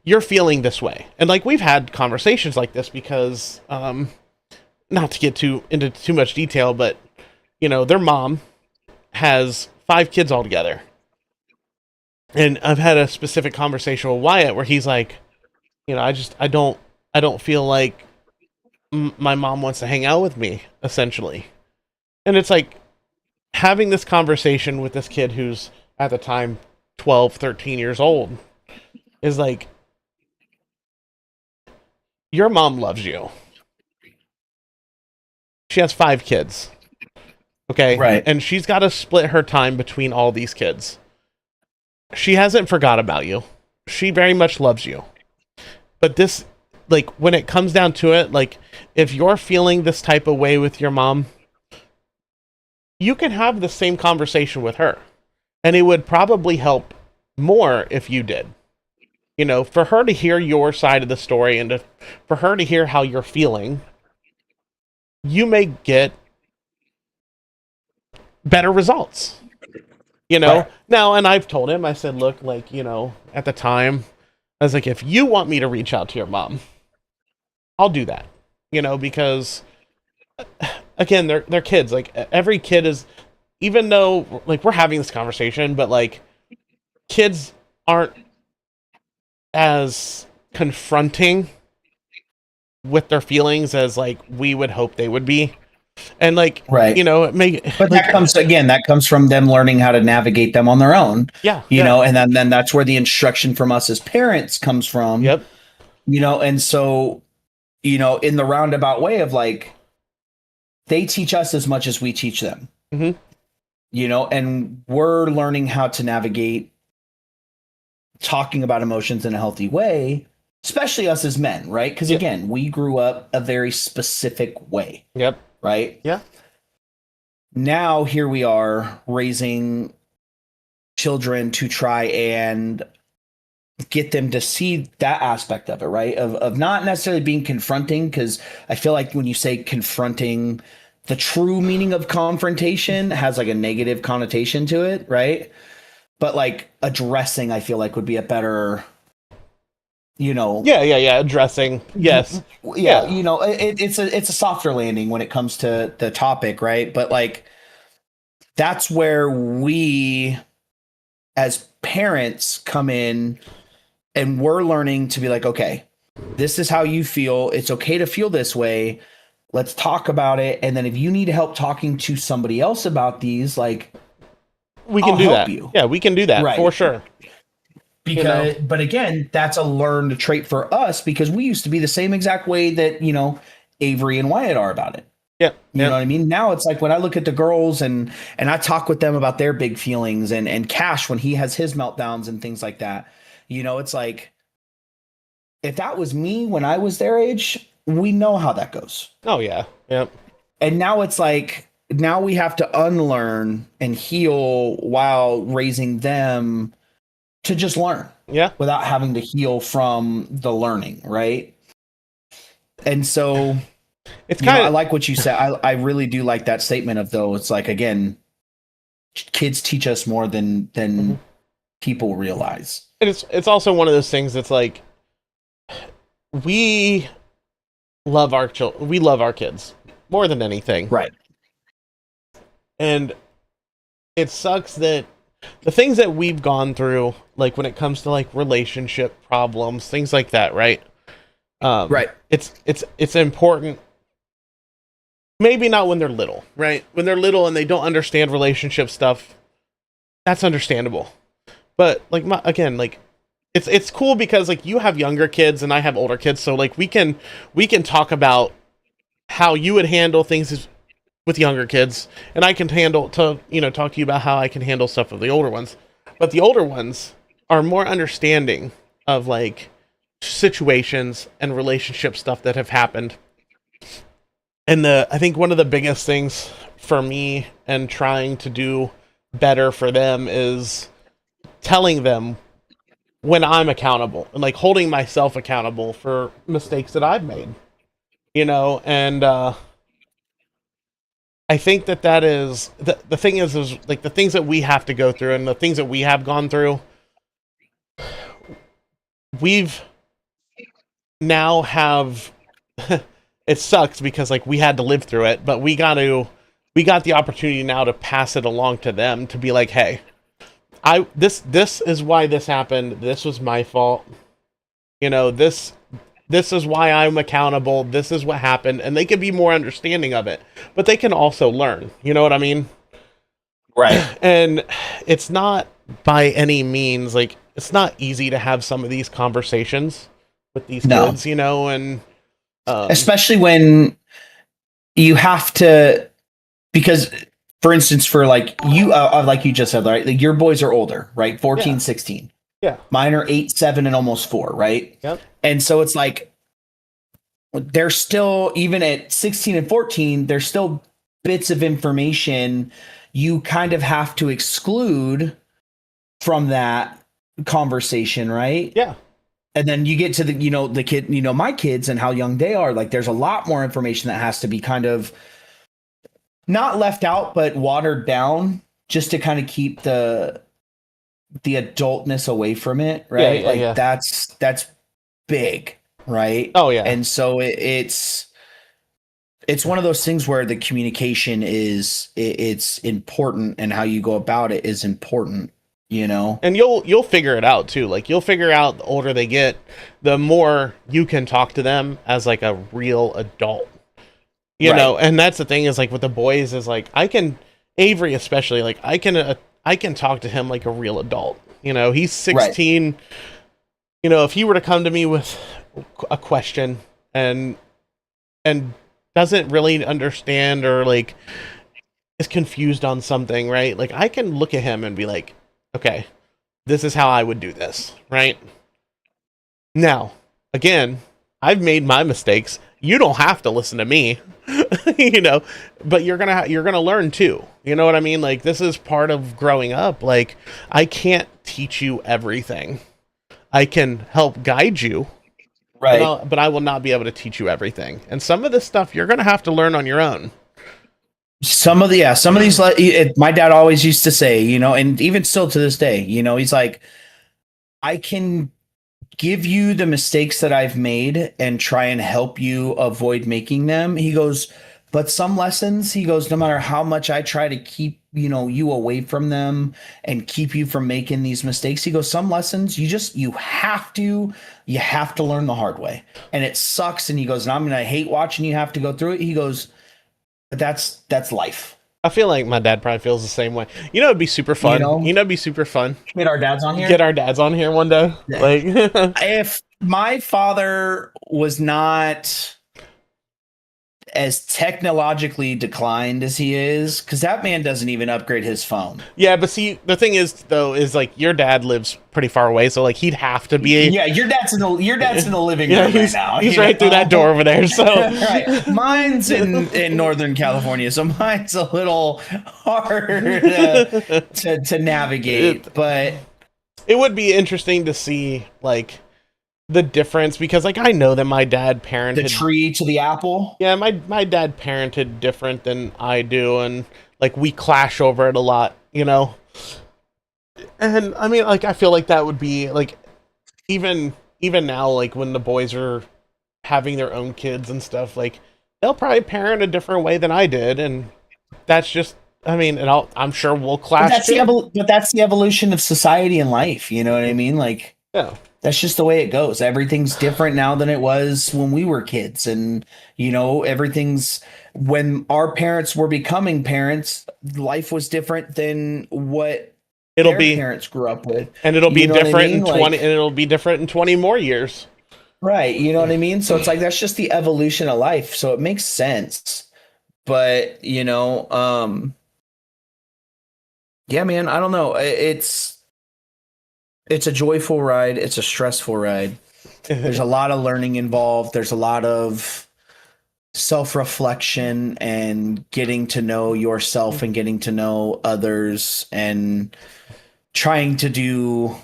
S1: you're feeling this way. And like, we've had conversations like this because, not to get into too much detail, but you know, their mom has 5 kids altogether. And I've had a specific conversation with Wyatt where he's like, you know, I don't feel like my mom wants to hang out with me, essentially. And it's like having this conversation with this kid who's at the time 12, 13 years old is like, your mom loves you. She has 5 kids. Okay.
S3: Right.
S1: And she's got to split her time between all these kids. She hasn't forgot about you. She very much loves you. But this, like, when it comes down to it, like, if you're feeling this type of way with your mom, you can have the same conversation with her. And it would probably help more if you did. You know, for her to hear your side of the story and for her to hear how you're feeling, you may get better results. You know,
S3: Right.
S1: now, and I've told him, I said, look, like, you know, at the time, I was like, if you want me to reach out to your mom, I'll do that, you know, because again, they're kids. Like, every kid is, even though like we're having this conversation, but like kids aren't as confronting with their feelings as like we would hope they would be. And like,
S3: Right.
S1: you know, it may,
S3: But
S1: like,
S3: that comes from them learning how to navigate them on their own.
S1: yeah,
S3: You know, and then that's where the instruction from us as parents comes from.
S1: yep,
S3: You know, and so, you know, in the roundabout way of like, they teach us as much as we teach them.
S1: Mhm.
S3: You know, and we're learning how to navigate talking about emotions in a healthy way, especially us as men, right? Because
S1: Yep.
S3: again, we grew up a very specific way,
S1: yep,
S3: right?
S1: yeah,
S3: Now here we are raising children to try and get them to see that aspect of it, right? Of not necessarily being confronting, because I feel like when you say confronting, the true meaning of confrontation has like a negative connotation to it, right? But like addressing, I feel like would be a better, you know,
S1: yeah, addressing, yes,
S3: yeah, you know, it's a softer landing when it comes to the topic, right? But like that's where we as parents come in, and we're learning to be like, okay, this is how you feel. It's okay to feel this way. Let's talk about it. And then if you need help talking to somebody else about these, like,
S1: we can
S3: I'll
S1: do
S3: help
S1: that.
S3: you.
S1: Yeah, we can do that
S3: Right.
S1: for sure.
S3: Because, but again, that's a learned trait for us because we used to be the same exact way that, you know, Avery and Wyatt are about it.
S1: Yeah,
S3: You know what I mean? Now it's like when I look at the girls and I talk with them about their big feelings and Cash when he has his meltdowns and things like that, you know, it's like, if that was me when I was their age, we know how that goes.
S1: Oh yeah, yep.
S3: And now it's like, now we have to unlearn and heal while raising them to just learn.
S1: Yeah.
S3: Without having to heal from the learning, right? And so
S1: It's
S3: you know,
S1: kind
S3: I
S1: of
S3: like what you said. I really do like that statement of though. It's like, again, kids teach us more than
S1: Mhm.
S3: people realize.
S1: it's also one of those things that's like we love our children, we love our kids more than anything.
S3: Right.
S1: And it sucks that the things that we've gone through, like when it comes to like relationship problems, things like that, right?
S3: Right.
S1: It's important. Maybe not when they're little, right? When they're little and they don't understand relationship stuff, that's understandable. But like again, like it's cool because like you have younger kids and I have older kids, so like we can talk about how you would handle things with younger kids, and I can talk to you about how I can handle stuff with the older ones. But the older ones are more understanding of like situations and relationship stuff that have happened. And I think one of the biggest things for me and trying to do better for them is telling them when I'm accountable and like holding myself accountable for mistakes that I've made, and I think that is the thing is like the things that we have to go through and the things that we have gone through. We've now have it sucks because like we had to live through it, but we got the opportunity now to pass it along to them to be like, hey, this is why this happened. This was my fault. This is why I'm accountable. This is what happened, and they can be more understanding of it, but they can also learn. You know what I mean?
S3: Right.
S1: And it's not by any means like it's not easy to have some of these conversations with these kids, and
S3: especially when you have to, because for instance, for like you just said, right? Like your boys are older, right? 14, 16.
S1: Yeah.
S3: Mine are 8, 7, and almost 4, right?
S1: Yep.
S3: And so it's like they're still, even at 16 and 14, there's still bits of information you kind of have to exclude from that conversation, right?
S1: Yeah.
S3: And then you get to the kid, my kids and how young they are. Like there's a lot more information that has to be kind of not left out, but watered down just to kind of keep the adultness away from it, right? That's big, right?
S1: Oh yeah.
S3: And so it's one of those things where the communication it's important, and how you go about it is important,
S1: And you'll figure it out too. Like you'll figure out the older they get, the more you can talk to them as like a real adult. You know, and that's the thing is like with the boys is like Avery especially, like I can talk to him like a real adult. He's 16. Right. If he were to come to me with a question and doesn't really understand or like is confused on something, right? Like I can look at him and be like, okay, this is how I would do this, right? Now, again, I've made my mistakes. You don't have to listen to me, but you're gonna learn too. You know what I mean? Like this is part of growing up. Like I can't teach you everything. I can help guide you, right? But I will not be able to teach you everything. And some of this stuff you're gonna have to learn on your own.
S3: Some of these, my dad always used to say, and even still to this day, he's like, I can give you the mistakes that I've made and try and help you avoid making them. He goes, but some lessons, he goes, no matter how much I try to keep, you away from them and keep you from making these mistakes, he goes, some lessons you have to learn the hard way. And it sucks. And he goes, and I'm going to hate watching you have to go through it. He goes, but that's life.
S1: I feel like my dad probably feels the same way. It'd be super fun. It'd be super fun.
S3: Get our dads on here.
S1: Get our dads on here one day. Yeah. Like,
S3: if my father was not as technologically declined as he is, because that man doesn't even upgrade his phone.
S1: Yeah, but see, the thing is though, is like your dad lives pretty far away, so like he'd have to be.
S3: Yeah, your dad's in the living room right now.
S1: He's right through that door over there. So
S3: right, mine's in Northern California, so mine's a little harder to navigate. But
S1: it would be interesting to see like the difference, because like I know that my dad parented
S3: the tree to the apple.
S1: Yeah, my dad parented different than I do, and like we clash over it a lot, and I mean like I feel like that would be like even now, like when the boys are having their own kids and stuff, like they'll probably parent a different way than I did, and that's just, I mean, and I'm sure we'll clash.
S3: But that's the evolution of society and life, you know what I mean? Like,
S1: yeah.
S3: That's just the way it goes. Everything's different now than it was when we were kids. And, everything's, when our parents were becoming parents, life was different than what
S1: it'll
S3: their
S1: be,
S3: parents grew up with.
S1: and it'll be
S3: You know what I
S1: different
S3: mean?
S1: in 20,
S3: Like-
S1: and it'll be different in 20 more years.
S3: Right. You know what I mean? So it's like that's just the evolution of life. So it makes sense. But, yeah, man, I don't know. It's a joyful ride, it's a stressful ride. There's a lot of learning involved. There's a lot of self-reflection and getting to know yourself and getting to know others and trying to do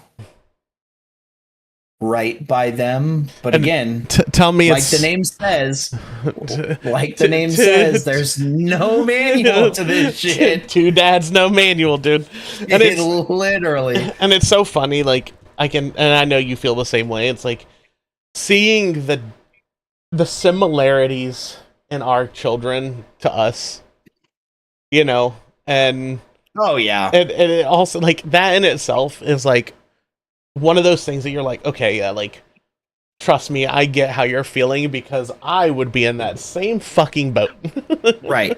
S3: right by them. But
S1: And
S3: again,
S1: Tell me,
S3: like
S1: it's
S3: the name says, there's no manual to this shit.
S1: Two dads, no manual, dude. And it's
S3: Literally.
S1: and it's so funny. Like and I know you feel the same way. It's like seeing the similarities in our children to us, and
S3: Oh yeah.
S1: and it also, like, that in itself is like one of those things that you're like, okay, yeah, like, trust me, I get how you're feeling, because I would be in that same fucking boat.
S3: Right.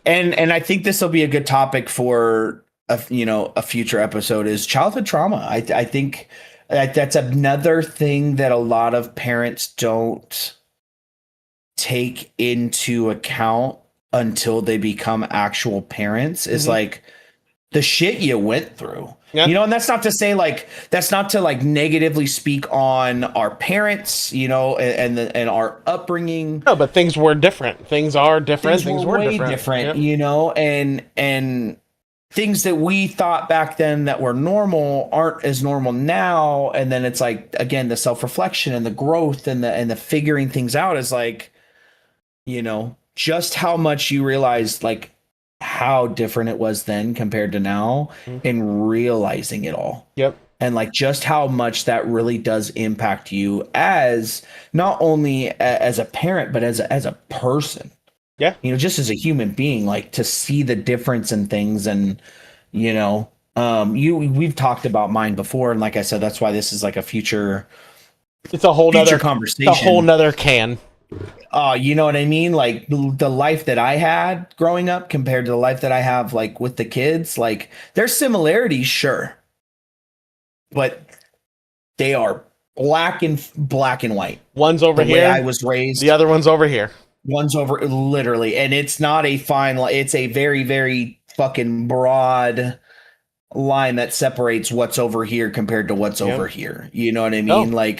S3: And I think this will be a good topic for a future episode is childhood trauma. I think that's another thing that a lot of parents don't take into account until they become actual parents, is like the shit you went through.
S1: Yeah.
S3: And that's not to say that's not to negatively speak on our parents, and our upbringing.
S1: No, but things were different. Things are different. Things were
S3: way
S1: different.
S3: and things that we thought back then that were normal aren't as normal now. And then it's like, again, the self-reflection and the growth and the figuring things out is like, just how much you realize how different it was then compared to now, and realizing it all.
S1: Yep.
S3: And just how much that really does impact you as not only as a parent, but as a person.
S1: Yeah.
S3: Just as a human being, to see the difference in things. And, we've talked about mine before. And like I said, that's why this is a future.
S1: It's a whole nother
S3: conversation.
S1: A whole nother can.
S3: You know what I mean? The life that I had growing up compared to the life that I have with the kids, there's similarities, sure, but they are black and white.
S1: One's over
S3: The
S1: here.
S3: way I was raised.
S1: The other one's over here.
S3: One's over, literally, and it's not a fine line. It's a very, very fucking broad line that separates what's over here compared to what's over here. You know what I mean?
S1: Oh.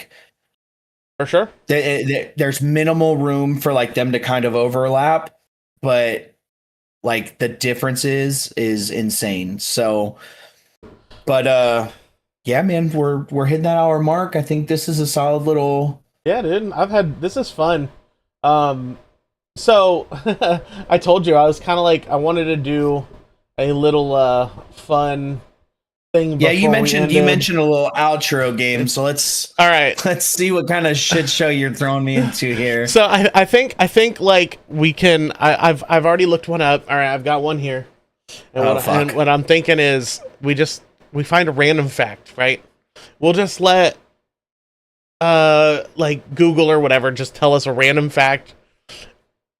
S1: For sure.
S3: There's minimal room for them to kind of overlap, but the differences is insane. So, but yeah, man, we're hitting that hour mark. I think this is a solid little.
S1: Yeah, dude. This is fun. So I told you I was kind of I wanted to do a little fun thing.
S3: Yeah, you
S1: mentioned
S3: a little outro game. So let's see what kind of shit show you're throwing me into here.
S1: So I think we can. I've already looked one up. All right, I've got one here. And what I'm thinking is we find a random fact, right? We'll just let Google or whatever just tell us a random fact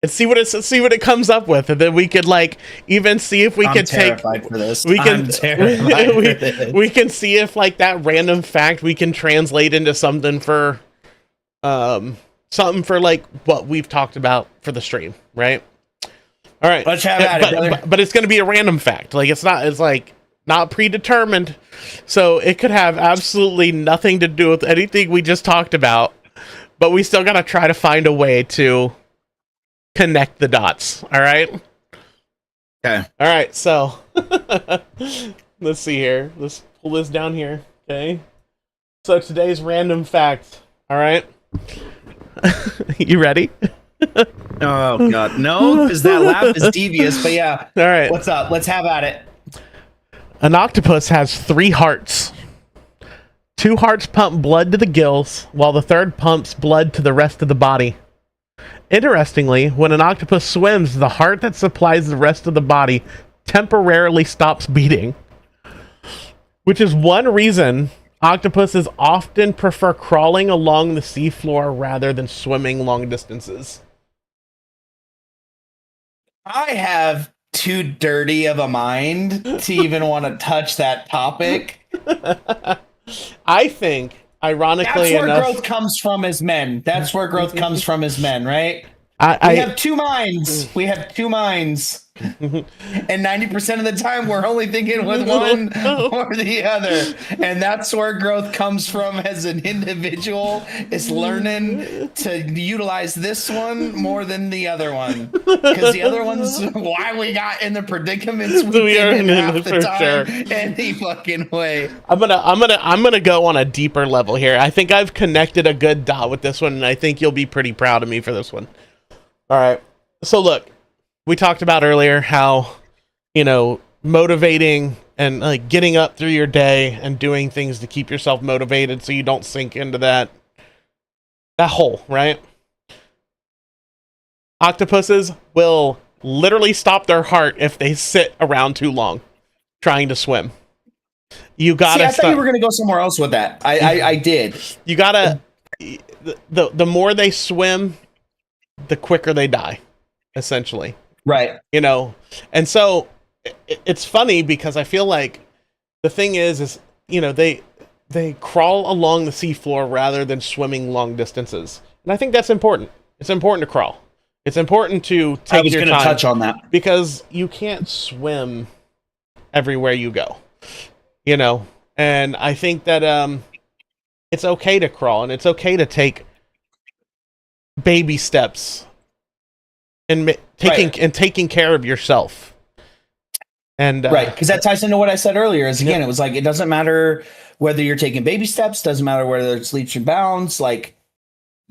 S1: and see what it comes up with, and then we could even see if we
S3: I'm
S1: could
S3: terrified
S1: take
S3: for this.
S1: we can
S3: I'm terrified for this.
S1: we can see if that random fact we can translate into something for what we've talked about for the stream, right? All right,
S3: Let's have at it, brother.
S1: But it's going to be a random fact. It's not predetermined, so it could have absolutely nothing to do with anything we just talked about, but we still got to try to find a way to connect the dots. All right.
S3: Okay.
S1: All right. So let's see here. Let's pull this down here. Okay. So today's random fact. All right. You ready?
S3: Oh God, no, because that laugh is devious. But yeah.
S1: All right.
S3: What's up? Let's have at it.
S1: An octopus has 3 hearts. 2 hearts pump blood to the gills, while the third pumps blood to the rest of the body. Interestingly, when an octopus swims, the heart that supplies the rest of the body temporarily stops beating, which is one reason octopuses often prefer crawling along the seafloor rather than swimming long distances.
S3: I have too dirty of a mind to even want to touch that topic.
S1: I think, ironically
S3: That's where
S1: enough,
S3: growth comes from as men. That's where growth comes from as men, right?
S1: I
S3: We have two minds. We have two minds. And 90% of the time, we're only thinking with one or the other. And that's where growth comes from as an individual, is learning to utilize this one more than the other one. Because the other one's why we got in the predicaments we
S1: are
S3: in
S1: in
S3: half
S1: it
S3: the
S1: for
S3: time,
S1: sure.
S3: any fucking way.
S1: I'm gonna go on a deeper level here. I think I've connected a good dot with this one, and I think you'll be pretty proud of me for this one. All right. So look, we talked about earlier how, motivating and like getting up through your day and doing things to keep yourself motivated so you don't sink into that hole, right? Octopuses will literally stop their heart if they sit around too long trying to swim. You gotta
S3: I thought you were gonna go somewhere else with that. I did.
S1: You gotta the more they swim, the quicker they die, essentially.
S3: Right.
S1: And so it's funny because I feel like the thing is they crawl along the seafloor rather than swimming long distances. And I think that's important. It's important to crawl. It's important to take your time. I was going to
S3: touch on that.
S1: Because you can't swim everywhere you go. And I think that it's okay to crawl and it's okay to take baby steps and taking care of yourself. And
S3: right, because that ties into what I said earlier. Is again, it was like it doesn't matter whether you're taking baby steps, doesn't matter whether it's leaps and bounds, like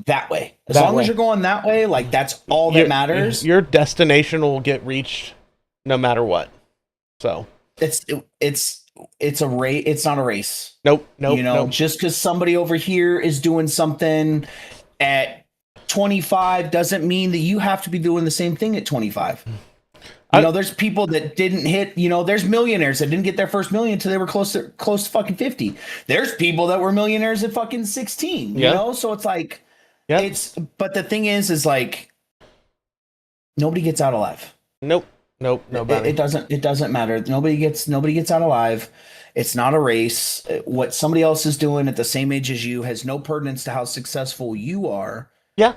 S3: that way. As long as you're going that way, like that's all that matters.
S1: Your destination will get reached no matter what. So
S3: it's a race. It's not a race.
S1: Nope.
S3: Just because somebody over here is doing something at 25 doesn't mean that you have to be doing the same thing at 25. There's people that didn't hit, there's millionaires that didn't get their first million until they were close to fucking 50. There's people that were millionaires at fucking 16, So it's like, but the thing is like, nobody gets out alive.
S1: Nope. Nobody.
S3: It doesn't matter. Nobody gets out alive. It's not a race. What somebody else is doing at the same age as you has no pertinence to how successful you are.
S1: Yeah.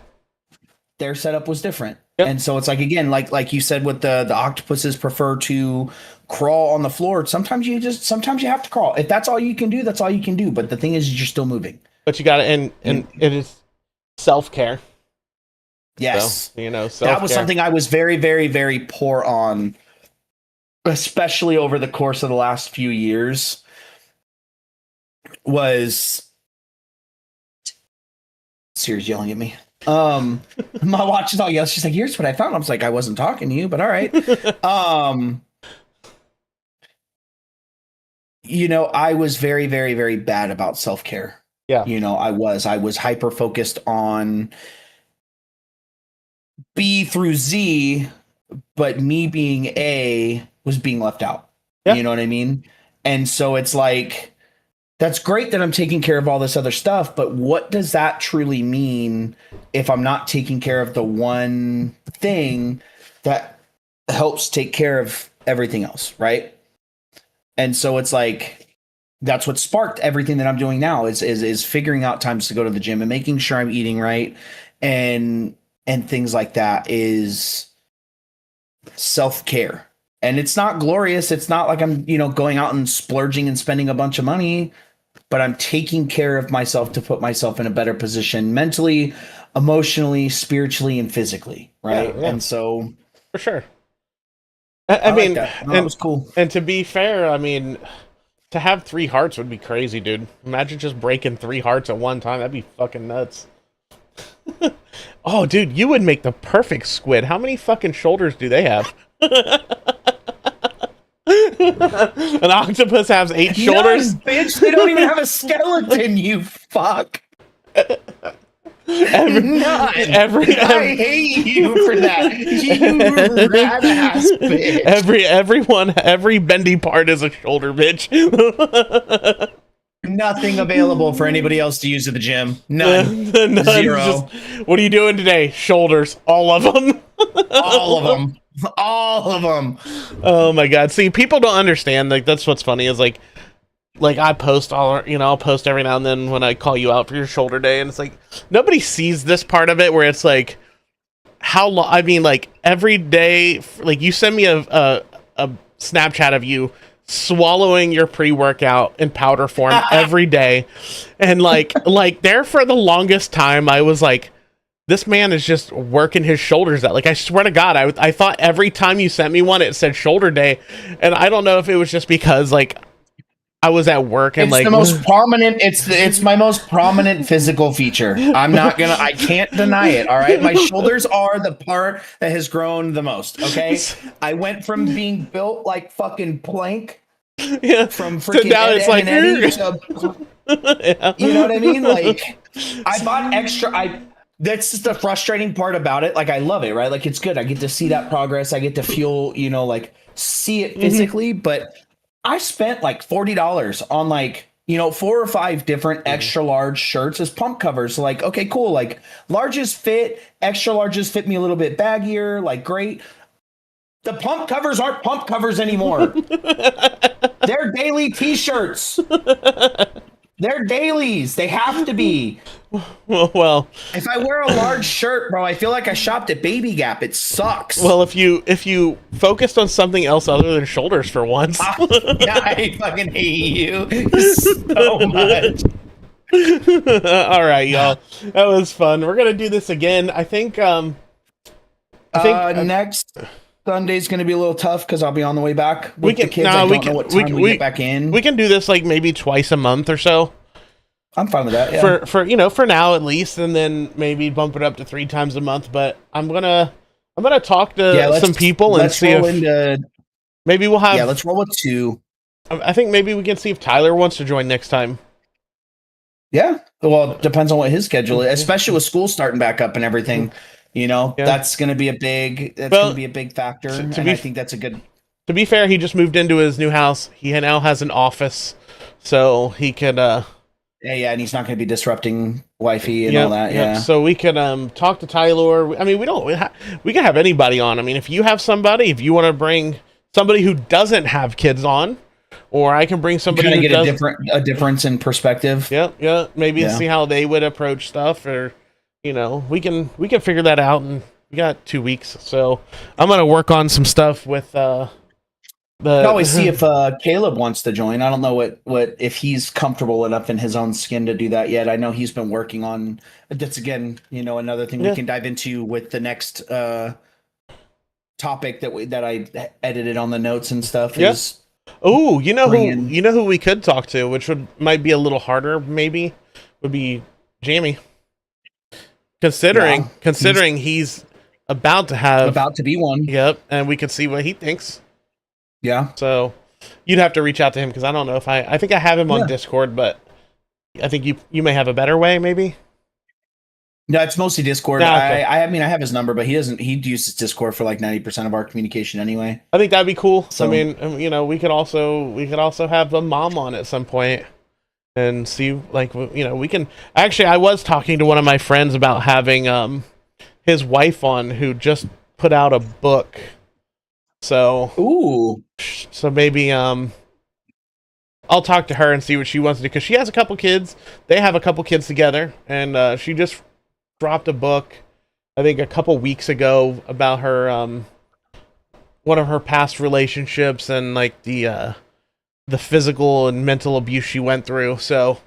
S3: Their setup was different.
S1: Yep.
S3: And so it's like, again, like you said, with the octopuses prefer to crawl on the floor. Sometimes you have to crawl. If that's all you can do, that's all you can do. But the thing is, you're still moving.
S1: But you got to, and it is self-care.
S3: Yes.
S1: So, self-care.
S3: That was something I was very, very, very poor on, especially over the course of the last few years. Was Siri's yelling at me. My watch is all yelling. She's like, "Here's what I found." I was like, "I wasn't talking to you, but all right." I was very, very, very bad about self-care.
S1: Yeah.
S3: I was hyper focused on B through Z, but me being A was being left out. Yeah. You know what I mean? And so it's like, that's great that I'm taking care of all this other stuff, but what does that truly mean if I'm not taking care of the one thing that helps take care of everything else, right? And so it's like, that's what sparked everything that I'm doing now is figuring out times to go to the gym and making sure I'm eating right and things like that is self-care. And it's not glorious. It's not like I'm, going out and splurging and spending a bunch of money, but I'm taking care of myself to put myself in a better position mentally, emotionally, spiritually, and physically. Right. Yeah. And so
S1: for sure. I mean,
S3: that was cool.
S1: And to be fair, I mean, to have 3 hearts would be crazy, dude. Imagine just breaking 3 hearts at one time. That'd be fucking nuts. Oh, dude, you would make the perfect squid. How many fucking shoulders do they have? An octopus has 8 shoulders.
S3: Bitch, they don't even have a skeleton. You fuck. I hate you for that. You rat ass bitch.
S1: Every bendy part is a shoulder, bitch.
S3: Nothing available for anybody else to use at the gym. None. 0.
S1: What are you doing today? Shoulders. All of them.
S3: All of them. All of them.
S1: Oh my god. See, people don't understand. Like, that's what's funny is like I post I'll post every now and then when I call you out for your shoulder day, and it's like nobody sees this part of it where it's like how long. I mean, like every day, like you send me a Snapchat of you swallowing your pre-workout in powder form every day, and like there for the longest time I was like, this man is just working his shoulders out. Like, I swear to God, I thought every time you sent me one, it said shoulder day. And I don't know if it was just because, like, I was at work and,
S3: It's
S1: like...
S3: the most prominent. It's my most prominent physical feature. I can't deny it. All right. My shoulders are the part that has grown the most. Okay. I went from being built like fucking plank.
S1: Yeah.
S3: From freaking
S1: now it's like...
S3: yeah. You know what I mean? Like, I bought extra... That's just the frustrating part about it. Like, I love it, right? Like, it's good. I get to see that progress. I get to feel, like, see it physically. But I spent like $40 on like, 4 or 5 different extra large shirts as pump covers. Like, okay, cool. Like, larges fit, extra larges fit me a little bit baggier. Like, great. The pump covers aren't pump covers anymore. They're daily t-shirts. They're dailies. They have to be.
S1: Well,
S3: if I wear a large shirt, bro, I feel like I shopped at Baby Gap. It sucks.
S1: Well, if you focused on something else other than shoulders for once.
S3: Yeah, I fucking hate you so much.
S1: All right, y'all. That was fun. We're gonna do this again. I think
S3: next Sunday's gonna be a little tough because I'll be on the way back with the kids. I don't know what time we get back in.
S1: We can do this like maybe twice a month or so.
S3: I'm fine with that. Yeah.
S1: For now at least, and then maybe bump it up to 3 times a month. But I'm gonna talk to some people and see if maybe we'll have.
S3: Yeah, let's roll with 2.
S1: I think maybe we can see if Tyler wants to join next time.
S3: Yeah. Well, it depends on what his schedule is, especially with school starting back up and everything. That's going to be a big. That's going to be a big factor, and I think that's a good.
S1: To be fair, he just moved into his new house. He now has an office, so he could.
S3: Yeah, and he's not going to be disrupting wifey and all that. Yeah.
S1: So we could talk to Tyler. I mean, we can have anybody on. I mean, if you have somebody, if you want to bring somebody who doesn't have kids on, or I can bring somebody who
S3: get a difference in perspective.
S1: Yeah. Maybe see how they would approach stuff, or we can figure that out. And we got 2 weeks, so I'm gonna work on some stuff with
S3: always see if Caleb wants to join. I don't know what if he's comfortable enough in his own skin to do that yet. I know he's been working on. That's again, another thing we can dive into with the next topic that I edited on the notes and stuff. Is
S1: oh, who we could talk to, which might be a little harder. Maybe would be Jamie. Considering he's about to be one. Yep, and we could see what he thinks.
S3: Yeah.
S1: So you'd have to reach out to him because I don't know if I think I have him on Discord, but I think you may have a better way, maybe.
S3: No, it's mostly Discord. Okay. I mean, I have his number, but he uses Discord for like 90% of our communication anyway.
S1: I think that'd be cool. So, I mean, we could also have a mom on at some point and see, like, we can actually. I was talking to one of my friends about having his wife on, who just put out a book. So maybe I'll talk to her and see what she wants to do, because she has a couple kids. They have a couple kids together, and she just dropped a book, I think a couple weeks ago, about her one of her past relationships and like the physical and mental abuse she went through. So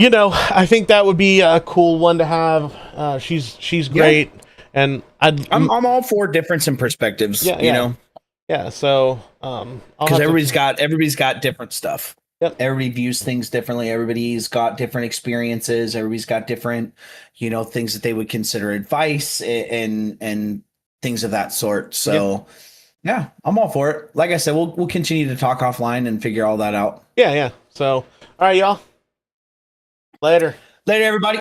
S1: I think that would be a cool one to have. She's great. And I'm
S3: all for difference in perspectives.
S1: Yeah. So
S3: because everybody's got different stuff.
S1: Yep.
S3: Everybody views things differently. Everybody's got different experiences. Everybody's got different, things that they would consider advice and things of that sort. So yeah, I'm all for it. Like I said, we'll continue to talk offline and figure all that out.
S1: Yeah. So all right, y'all. Later,
S3: everybody.